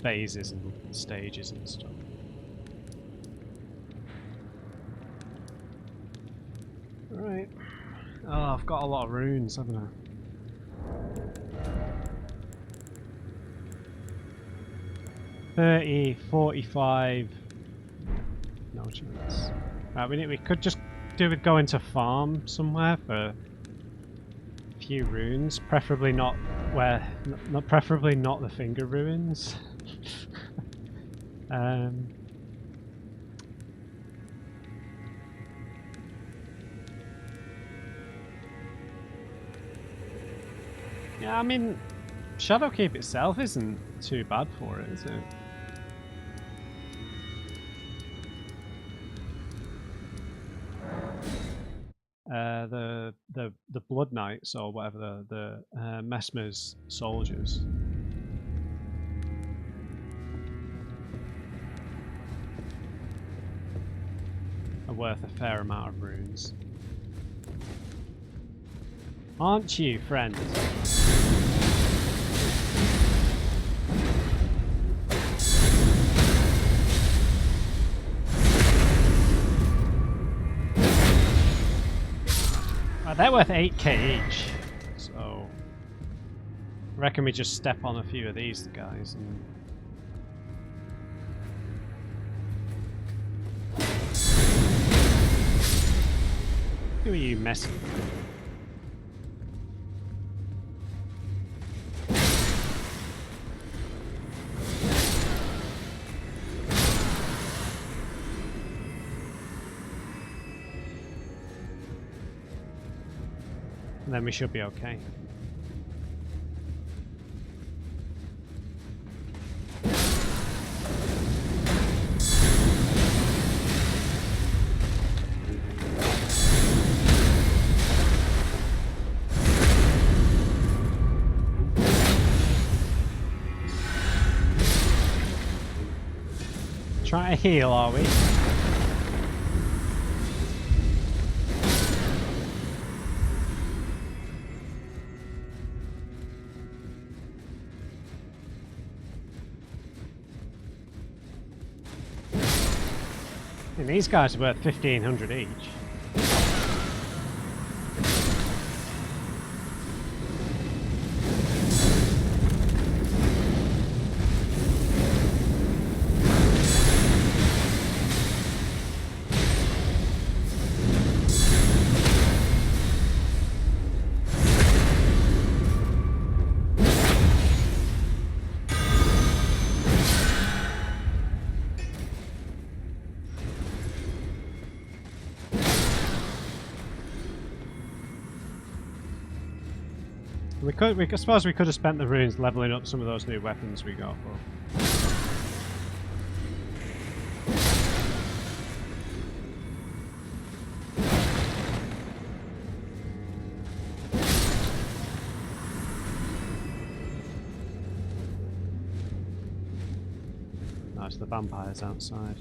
phases and stages and stuff. Alright. Oh, I've got a lot of runes, haven't I? $30, $45. No chance. Right, we could just do with going to farm somewhere for few runes, preferably not preferably not the finger ruins. Yeah, I mean, Shadowkeep itself isn't too bad for it, is it? The Blood Knights or whatever, the Messmer's soldiers. Are worth a fair amount of runes. Aren't you, friend? They're worth 8k each, so I reckon we just step on a few of these guys and who are you messing with? And then we should be okay. Trying to heal, are we? And these guys are worth 1,500 each. I suppose we could have spent the runes leveling up some of those new weapons we got. But nice, the vampires outside.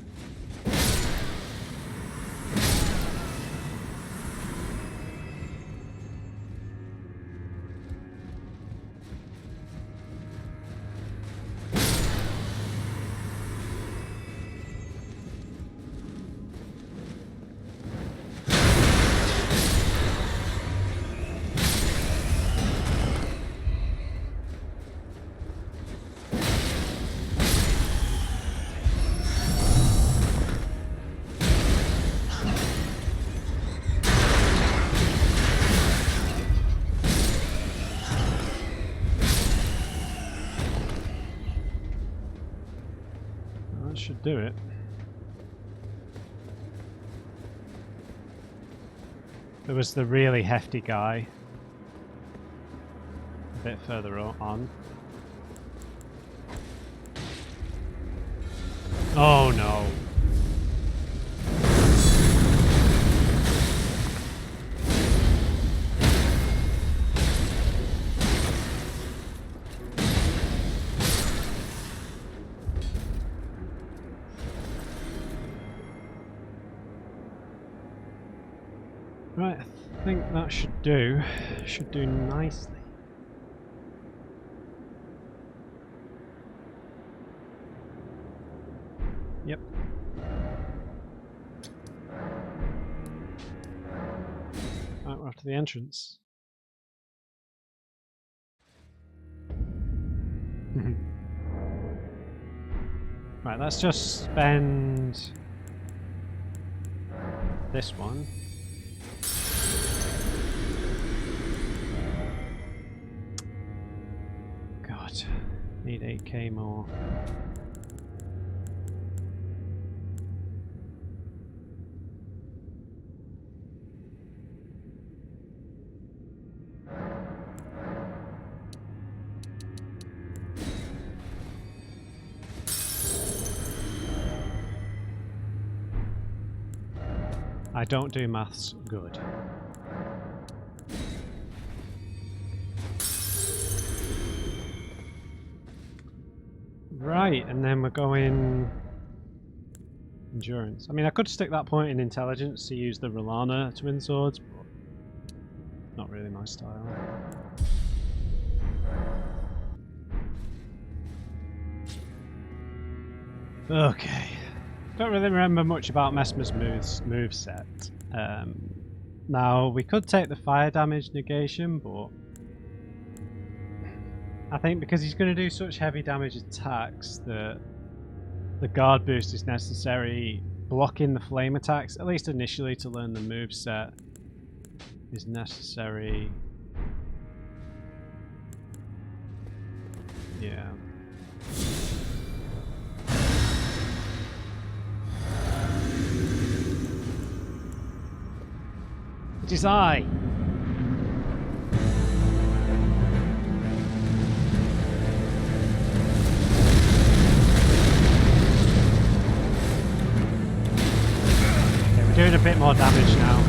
Should do it. There was the really hefty guy a bit further on. Oh no. Right, I think that should do nicely. Yep. Right, we're off to the entrance. Right, let's just spend this one. God, need 8k more. I don't do maths good. Right, and then we're going endurance. I mean, I could stick that point in intelligence to use the Rolana twin swords, but not really my style. Okay. Don't really remember much about Messmer's moveset. Now, we could take the fire damage negation, but I think because he's going to do such heavy damage attacks that the guard boost is necessary. Blocking the flame attacks, at least initially to learn the moveset, is necessary. Yeah. It is I. Okay, we're doing a bit more damage now.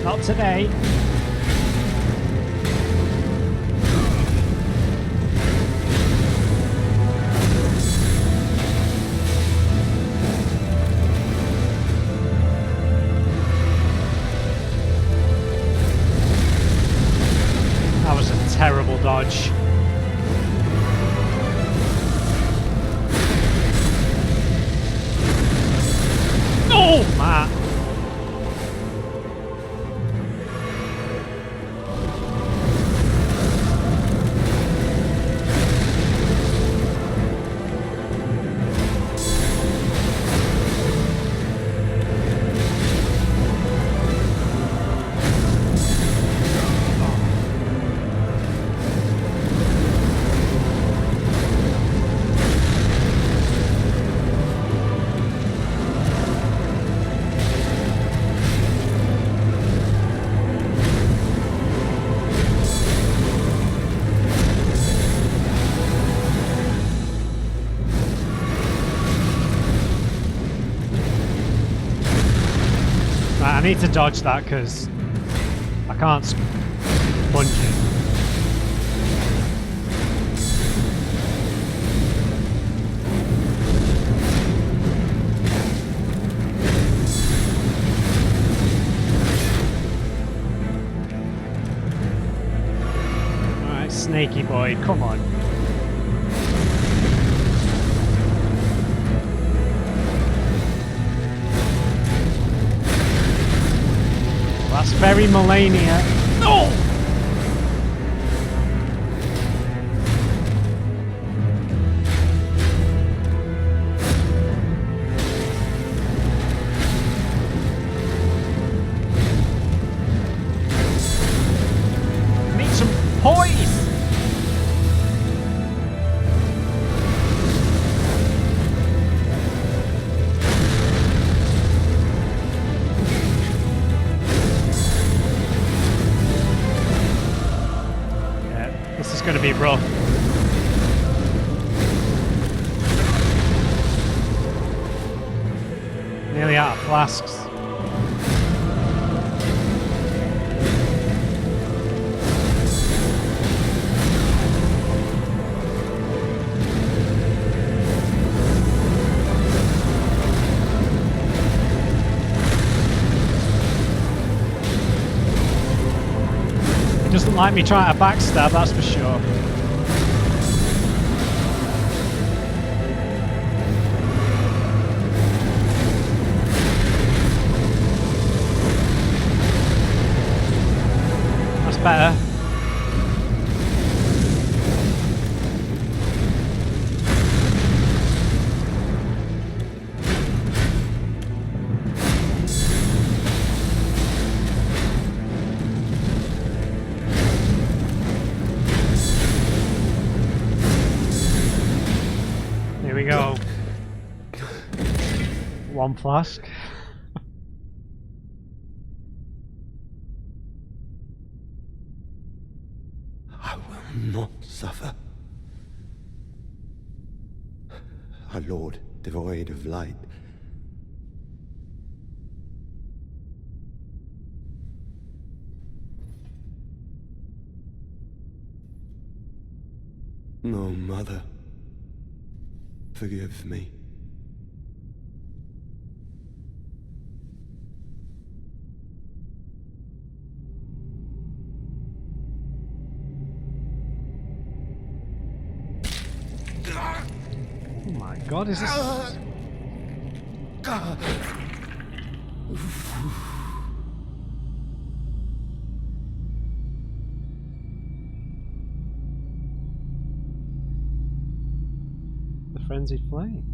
Not today. I need to dodge that because I can't sponge it. Alright, snaky boy, come on. That's very Melania. No! Need some poise! This is going to be rough. Nearly out of flasks. He doesn't like me trying to backstab, that's for sure. That's better. Here we go. One flask. I will not suffer. Our Lord, devoid of light. No, Mother. Forgive me. Oh my god, is this... The frenzied flame.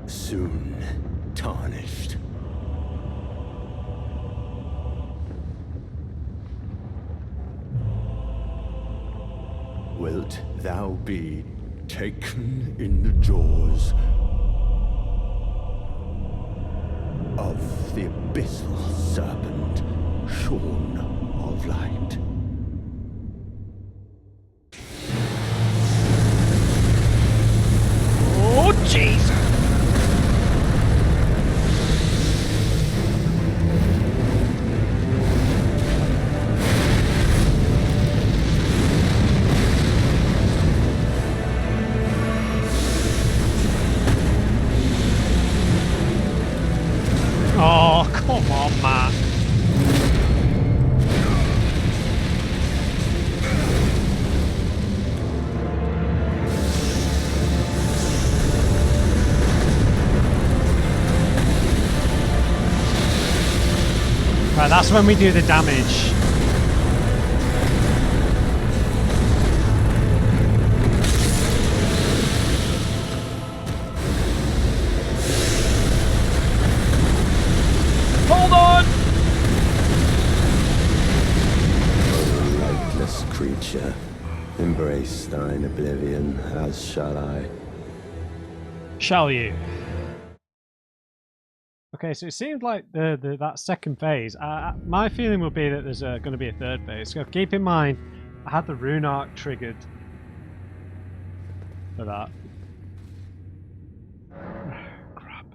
Soon tarnished. Wilt thou be taken in the jaws of the abyssal serpent, shorn of light? Oh, Jesus! Oh, come on, Matt. Right, that's when we do the damage. Hold on! embrace thine oblivion, as shall I. Shall you? Okay, so it seemed like that second phase. My feeling would be that there's going to be a third phase. So keep in mind, I had the rune arc triggered for that. Crap.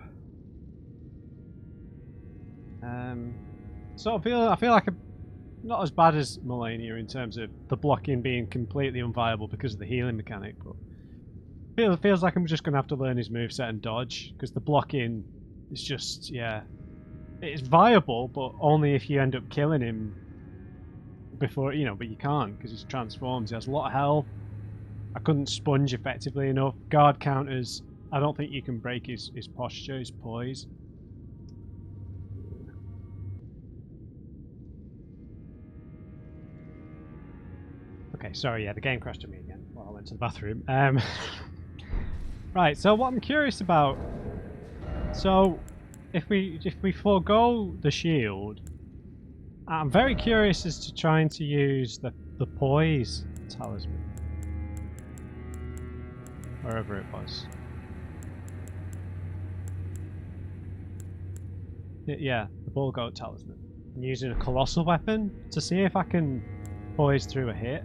So I feel like I'm not as bad as Melania in terms of the blocking being completely unviable because of the healing mechanic, but feels like I'm just going to have to learn his moveset and dodge, because the blocking is just, yeah, it's viable, but only if you end up killing him before, you know, but you can't because he transforms. He has a lot of health. I couldn't sponge effectively enough. Guard counters, I don't think you can break his posture, his poise. Okay, sorry, yeah, the game crashed on me again while I went to the bathroom. Right, so what I'm curious about, so if we forego the shield, I'm very curious as to trying to use the poise talisman. Wherever it was. Yeah, the bull goat talisman. I'm using a colossal weapon to see if I can poise through a hit.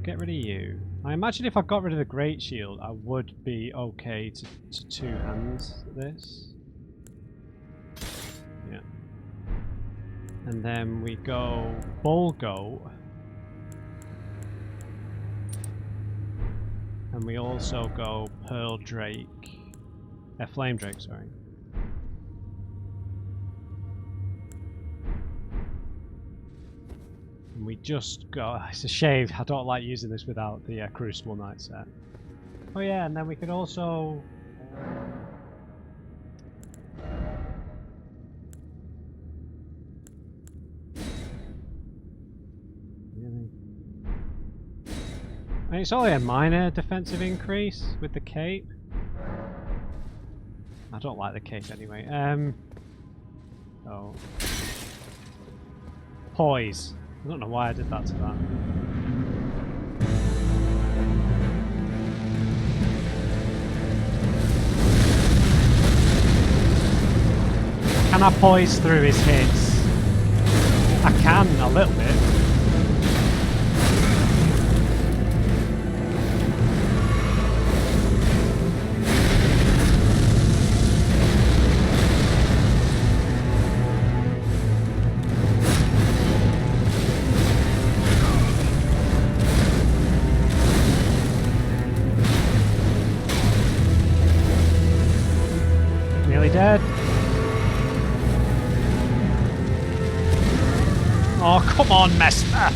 Get rid of you. I imagine if I got rid of the great shield, I would be okay to two hands this. Yeah. And then we go bull goat. And we also go pearl drake. Flame drake, sorry. And we just go. It's a shame. I don't like using this without the Crucible Knight set. Oh yeah, and then we could also. Really? I mean, it's only a minor defensive increase with the cape. I don't like the cape anyway. Oh. Poise. I don't know why I did that to that. Can I poise through his hits? I can, a little bit. Dead. Oh, come on, Messmer!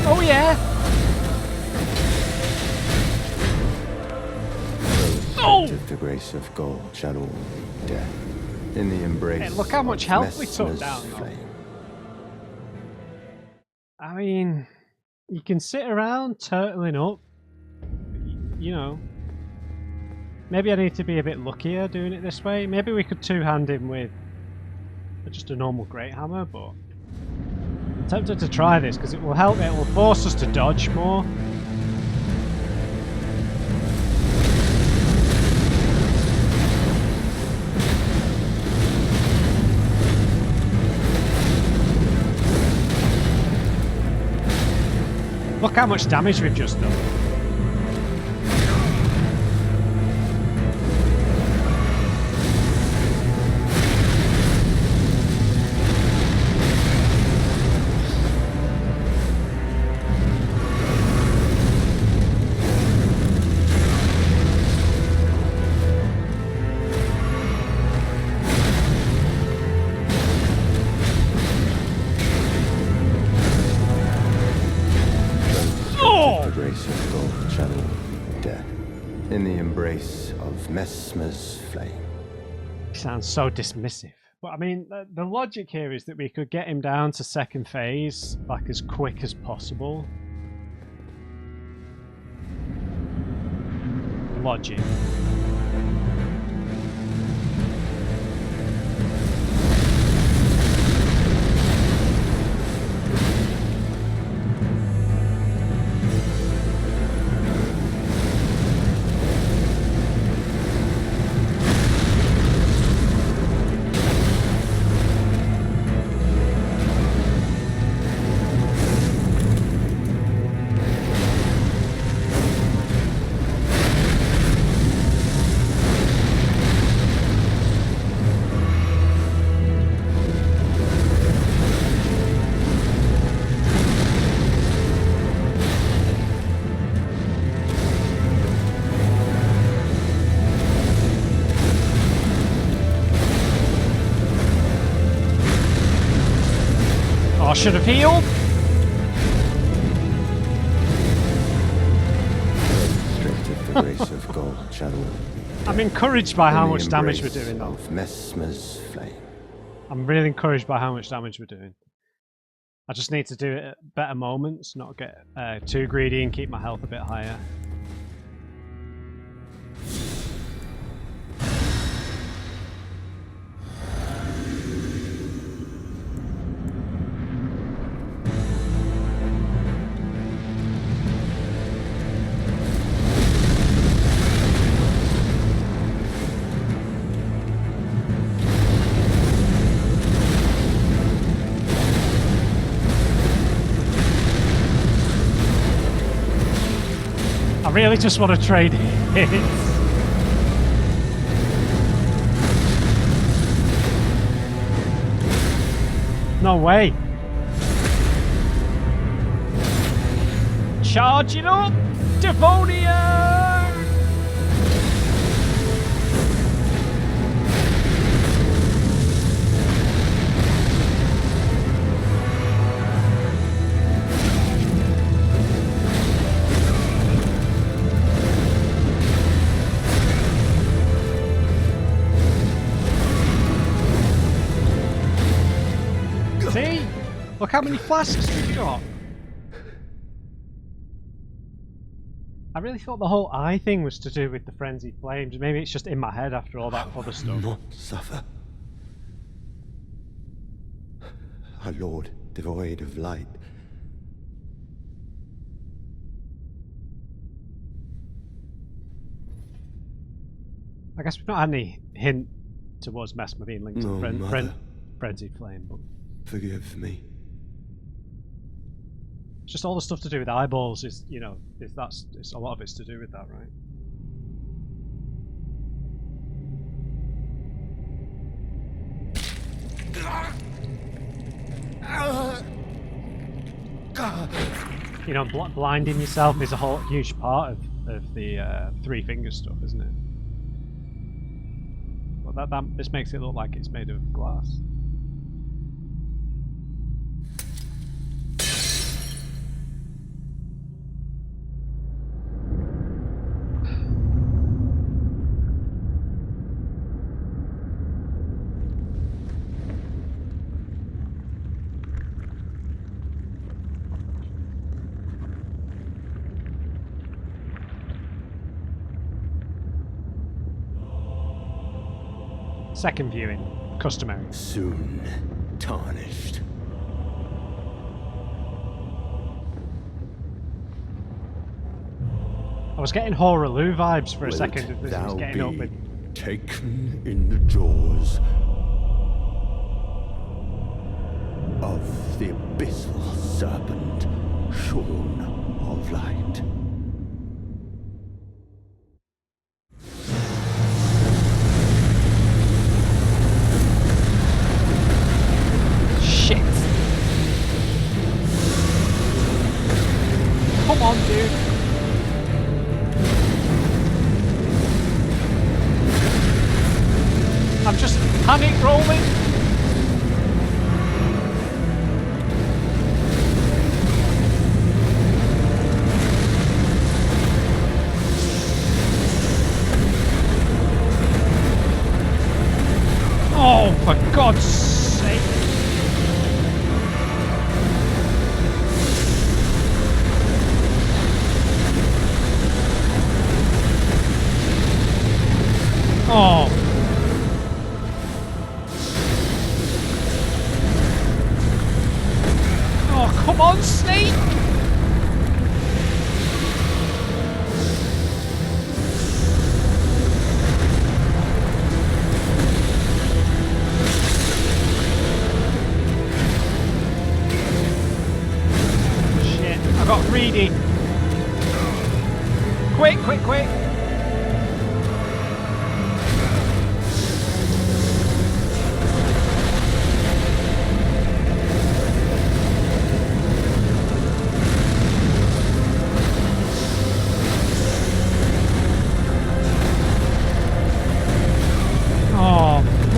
Oh, yeah! Oh! The grace of God shall all be dead. In the embrace. Hey, look how much health we took Messmer's down. flame. I mean, you can sit around turtling up. You know. Maybe I need to be a bit luckier doing it this way. Maybe we could two-hand him with just a normal Great Hammer, but I'm tempted to try this because it will help. It will force us to dodge more. Look how much damage we've just done. In the embrace of Messmer's flame. Sounds so dismissive. But I mean, the logic here is that we could get him down to second phase like as quick as possible. Logic. I should have healed. The grace of God shall I'm encouraged by how much damage we're doing though. Of Messmer's flame. I'm really encouraged by how much damage we're doing. I just need to do it at better moments, not get too greedy and keep my health a bit higher. I really just want to trade hits. No way. Charge it up, Devonia! See? Look how many flasks we've got. I really thought the whole eye thing was to do with the frenzied flames. Maybe it's just in my head after all that other stuff. Not suffer. Our Lord, devoid of light. I guess we've not had any hint towards Messmer being linked No, to Mother. frenzied flame, but Forgive me. it's just all the stuff to do with eyeballs is, you know, it's a lot of it's to do with that, right? You know, blinding yourself is a whole huge part of the three finger stuff, isn't it? Well, this makes it look like it's made of glass. Second viewing, customary. Soon tarnished. I was getting Horaloo vibes for a Wilt second as this was thou getting up be with. taken in the jaws of the abyssal serpent, shorn of light. Shit! Come on, dude! I'm just panic rolling. Oh, for God's God's sake! Oh! Oh, come on, Snake! Shit, I got greedy. Quick, quick, quick!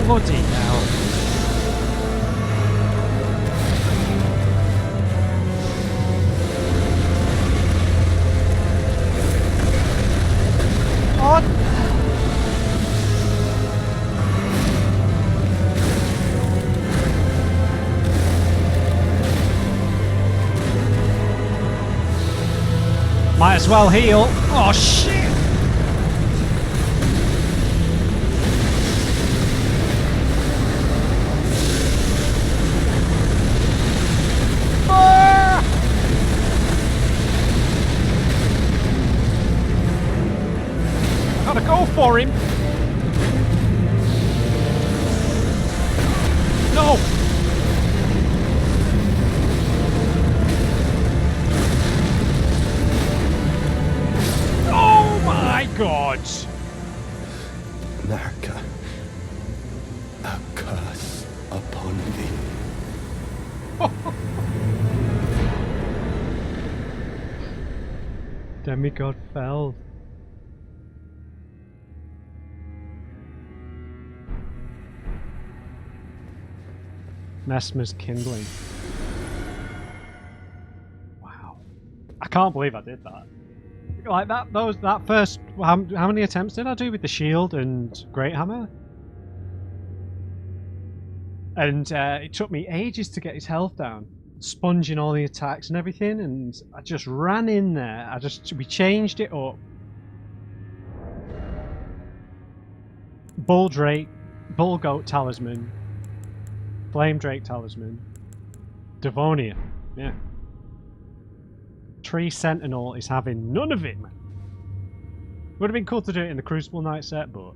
Bloody hell. Oh. Might as well heal. Oh shit! Gotta go for him. No. Oh my God. Naka, a curse upon thee. Demigod fell. Messmer's kindling. Wow. I can't believe I did that. Like that first how many attempts did I do with the shield and Great Hammer? And it took me ages to get his health down. Sponging all the attacks and everything, and I just ran in there. We changed it up. Bull Drake, Bull Goat Talisman, Flame Drake Talisman, Devonia, yeah. Tree Sentinel is having none of it, man. Would have been cool to do it in the Crucible Knight set, but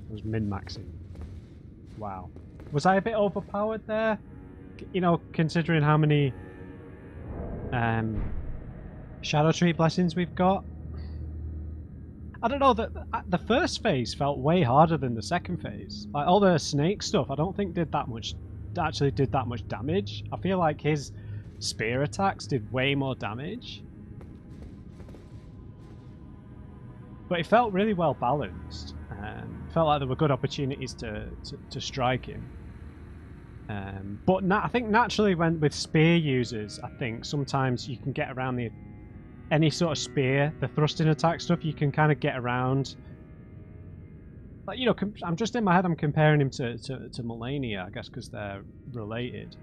it was min-maxing. Wow. Was I a bit overpowered there? You know, considering how many Shadow Tree blessings we've got. I don't know, the first phase felt way harder than the second phase. Like all the snake stuff, I don't think did that much damage. I feel like his spear attacks did way more damage. But it felt really well balanced. Felt like there were good opportunities to strike him. But I think naturally with spear users, I think sometimes you can get around any sort of spear, the thrusting attack stuff, you can kind of get around. Like, you know, I'm just in my head, I'm comparing him to Malenia, I guess, because they're related.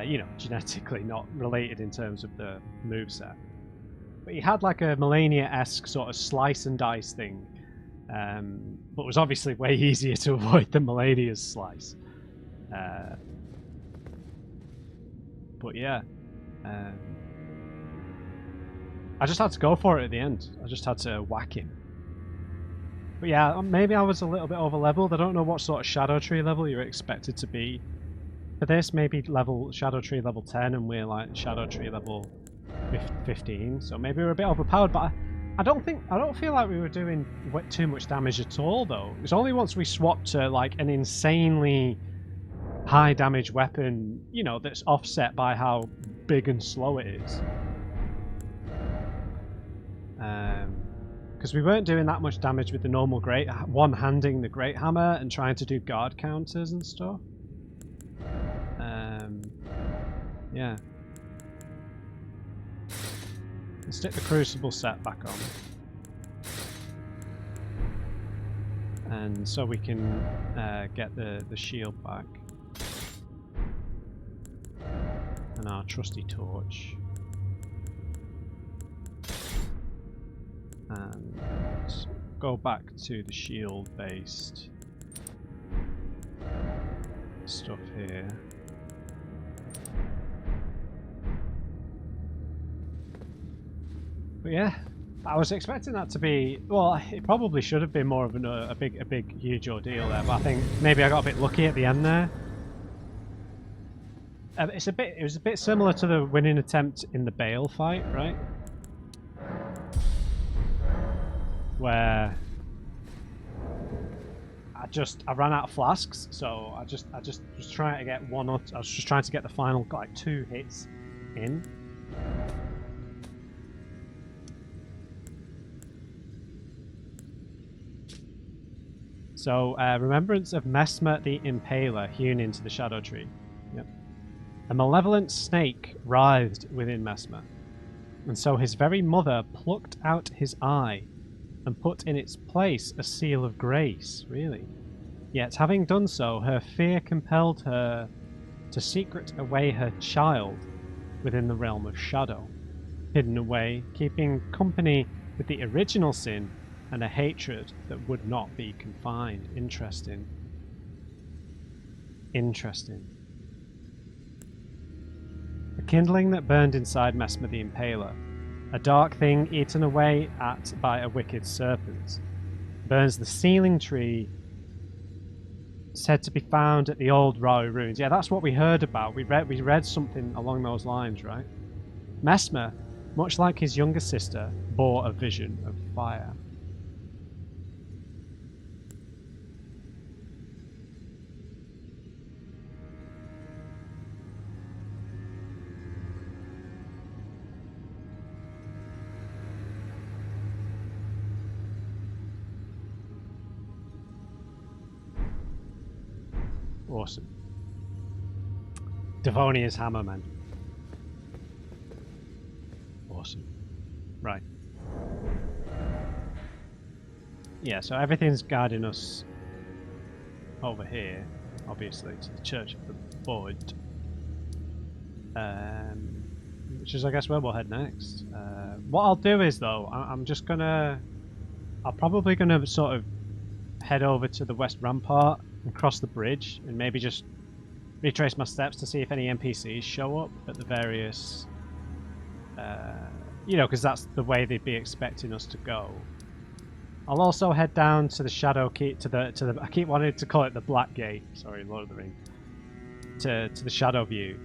You know, genetically not related in terms of the moveset. But he had like a Malenia-esque sort of slice and dice thing. But was obviously way easier to avoid than Malenia's slice. But yeah. I just had to go for it at the end. I just had to whack him. But yeah, maybe I was a little bit over leveled. I don't know what sort of Shadow Tree level you're expected to be for this. Maybe Shadow Tree level 10 and we're like Shadow Tree level 15. So maybe we're a bit overpowered, but I don't feel like we were doing too much damage at all though. It was only once we swapped to like an insanely high damage weapon, you know, that's offset by how big and slow it is. Because we weren't doing that much damage with the normal one-handing the Great Hammer and trying to do guard counters and stuff. Yeah. Let's stick the Crucible set back And so we can get the shield back. And our trusty torch. And go back to the shield based stuff here. But yeah, I was expecting that to be, well, it probably should have been more of a big, huge ordeal there, but I think maybe I got a bit lucky at the end there. It was a bit similar to the winning attempt in the Bale fight, right? Where I ran out of flasks, so I just was trying to get I was just trying to get the final like 2 hits in. So, remembrance of Messmer the Impaler hewn into the Shadow Tree. Yep. A malevolent snake writhed within Messmer, and so his very mother plucked out his eye and put in its place a seal of grace, really. Yet, having done so, her fear compelled her to secret away her child within the realm of shadow, hidden away, keeping company with the original sin and a hatred that would not be confined. Interesting. Interesting. The kindling that burned inside Messmer the Impaler, a dark thing eaten away at by a wicked serpent, burns the sealing tree said to be found at the old Rao ruins. Yeah, that's what we heard about. We read something along those lines, right? Messmer, much like his younger sister, bore a vision of fire. Awesome. Devonia's Hammerman. Awesome. Right. Yeah, so everything's guiding us over here, obviously, to the Church of the Bud. Which is, I guess, where we'll head next. What I'll do is, though, I'm probably gonna sort of head over to the West Rampart and cross the bridge, and maybe just retrace my steps to see if any NPCs show up at the various, you know, because that's the way they'd be expecting us to go. I'll also head down to the Shadow Keep, to the I keep wanting to call it the Black Gate, sorry, Lord of the Ring, to the Shadow View,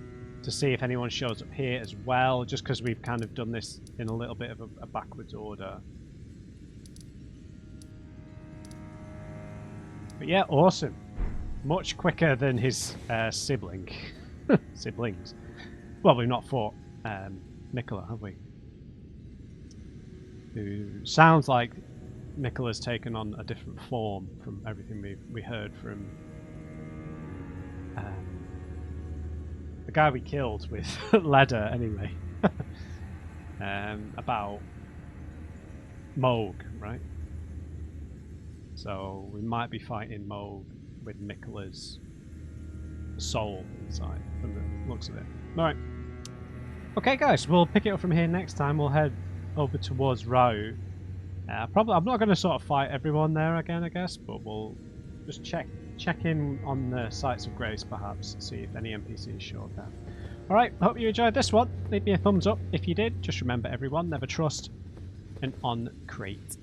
to see if anyone shows up here as well, just because we've kind of done this in a little bit of a backwards order. But yeah, awesome. Much quicker than his sibling. Siblings. Well, we've not fought Mikola, have we? Who sounds like Mikola's taken on a different form from everything we heard from the guy we killed with Leda, anyway. About Moog, right? So we might be fighting Moog with Mikola's soul inside, from the looks of it. Alright. Okay, guys, we'll pick it up from here next time. We'll head over towards Rao. I'm not going to sort of fight everyone there again, I guess, but we'll just check in on the sites of grace, perhaps, see if any NPCs show up there. Alright, hope you enjoyed this one. Leave me a thumbs up if you did. Just remember, everyone, never trust an uncrate.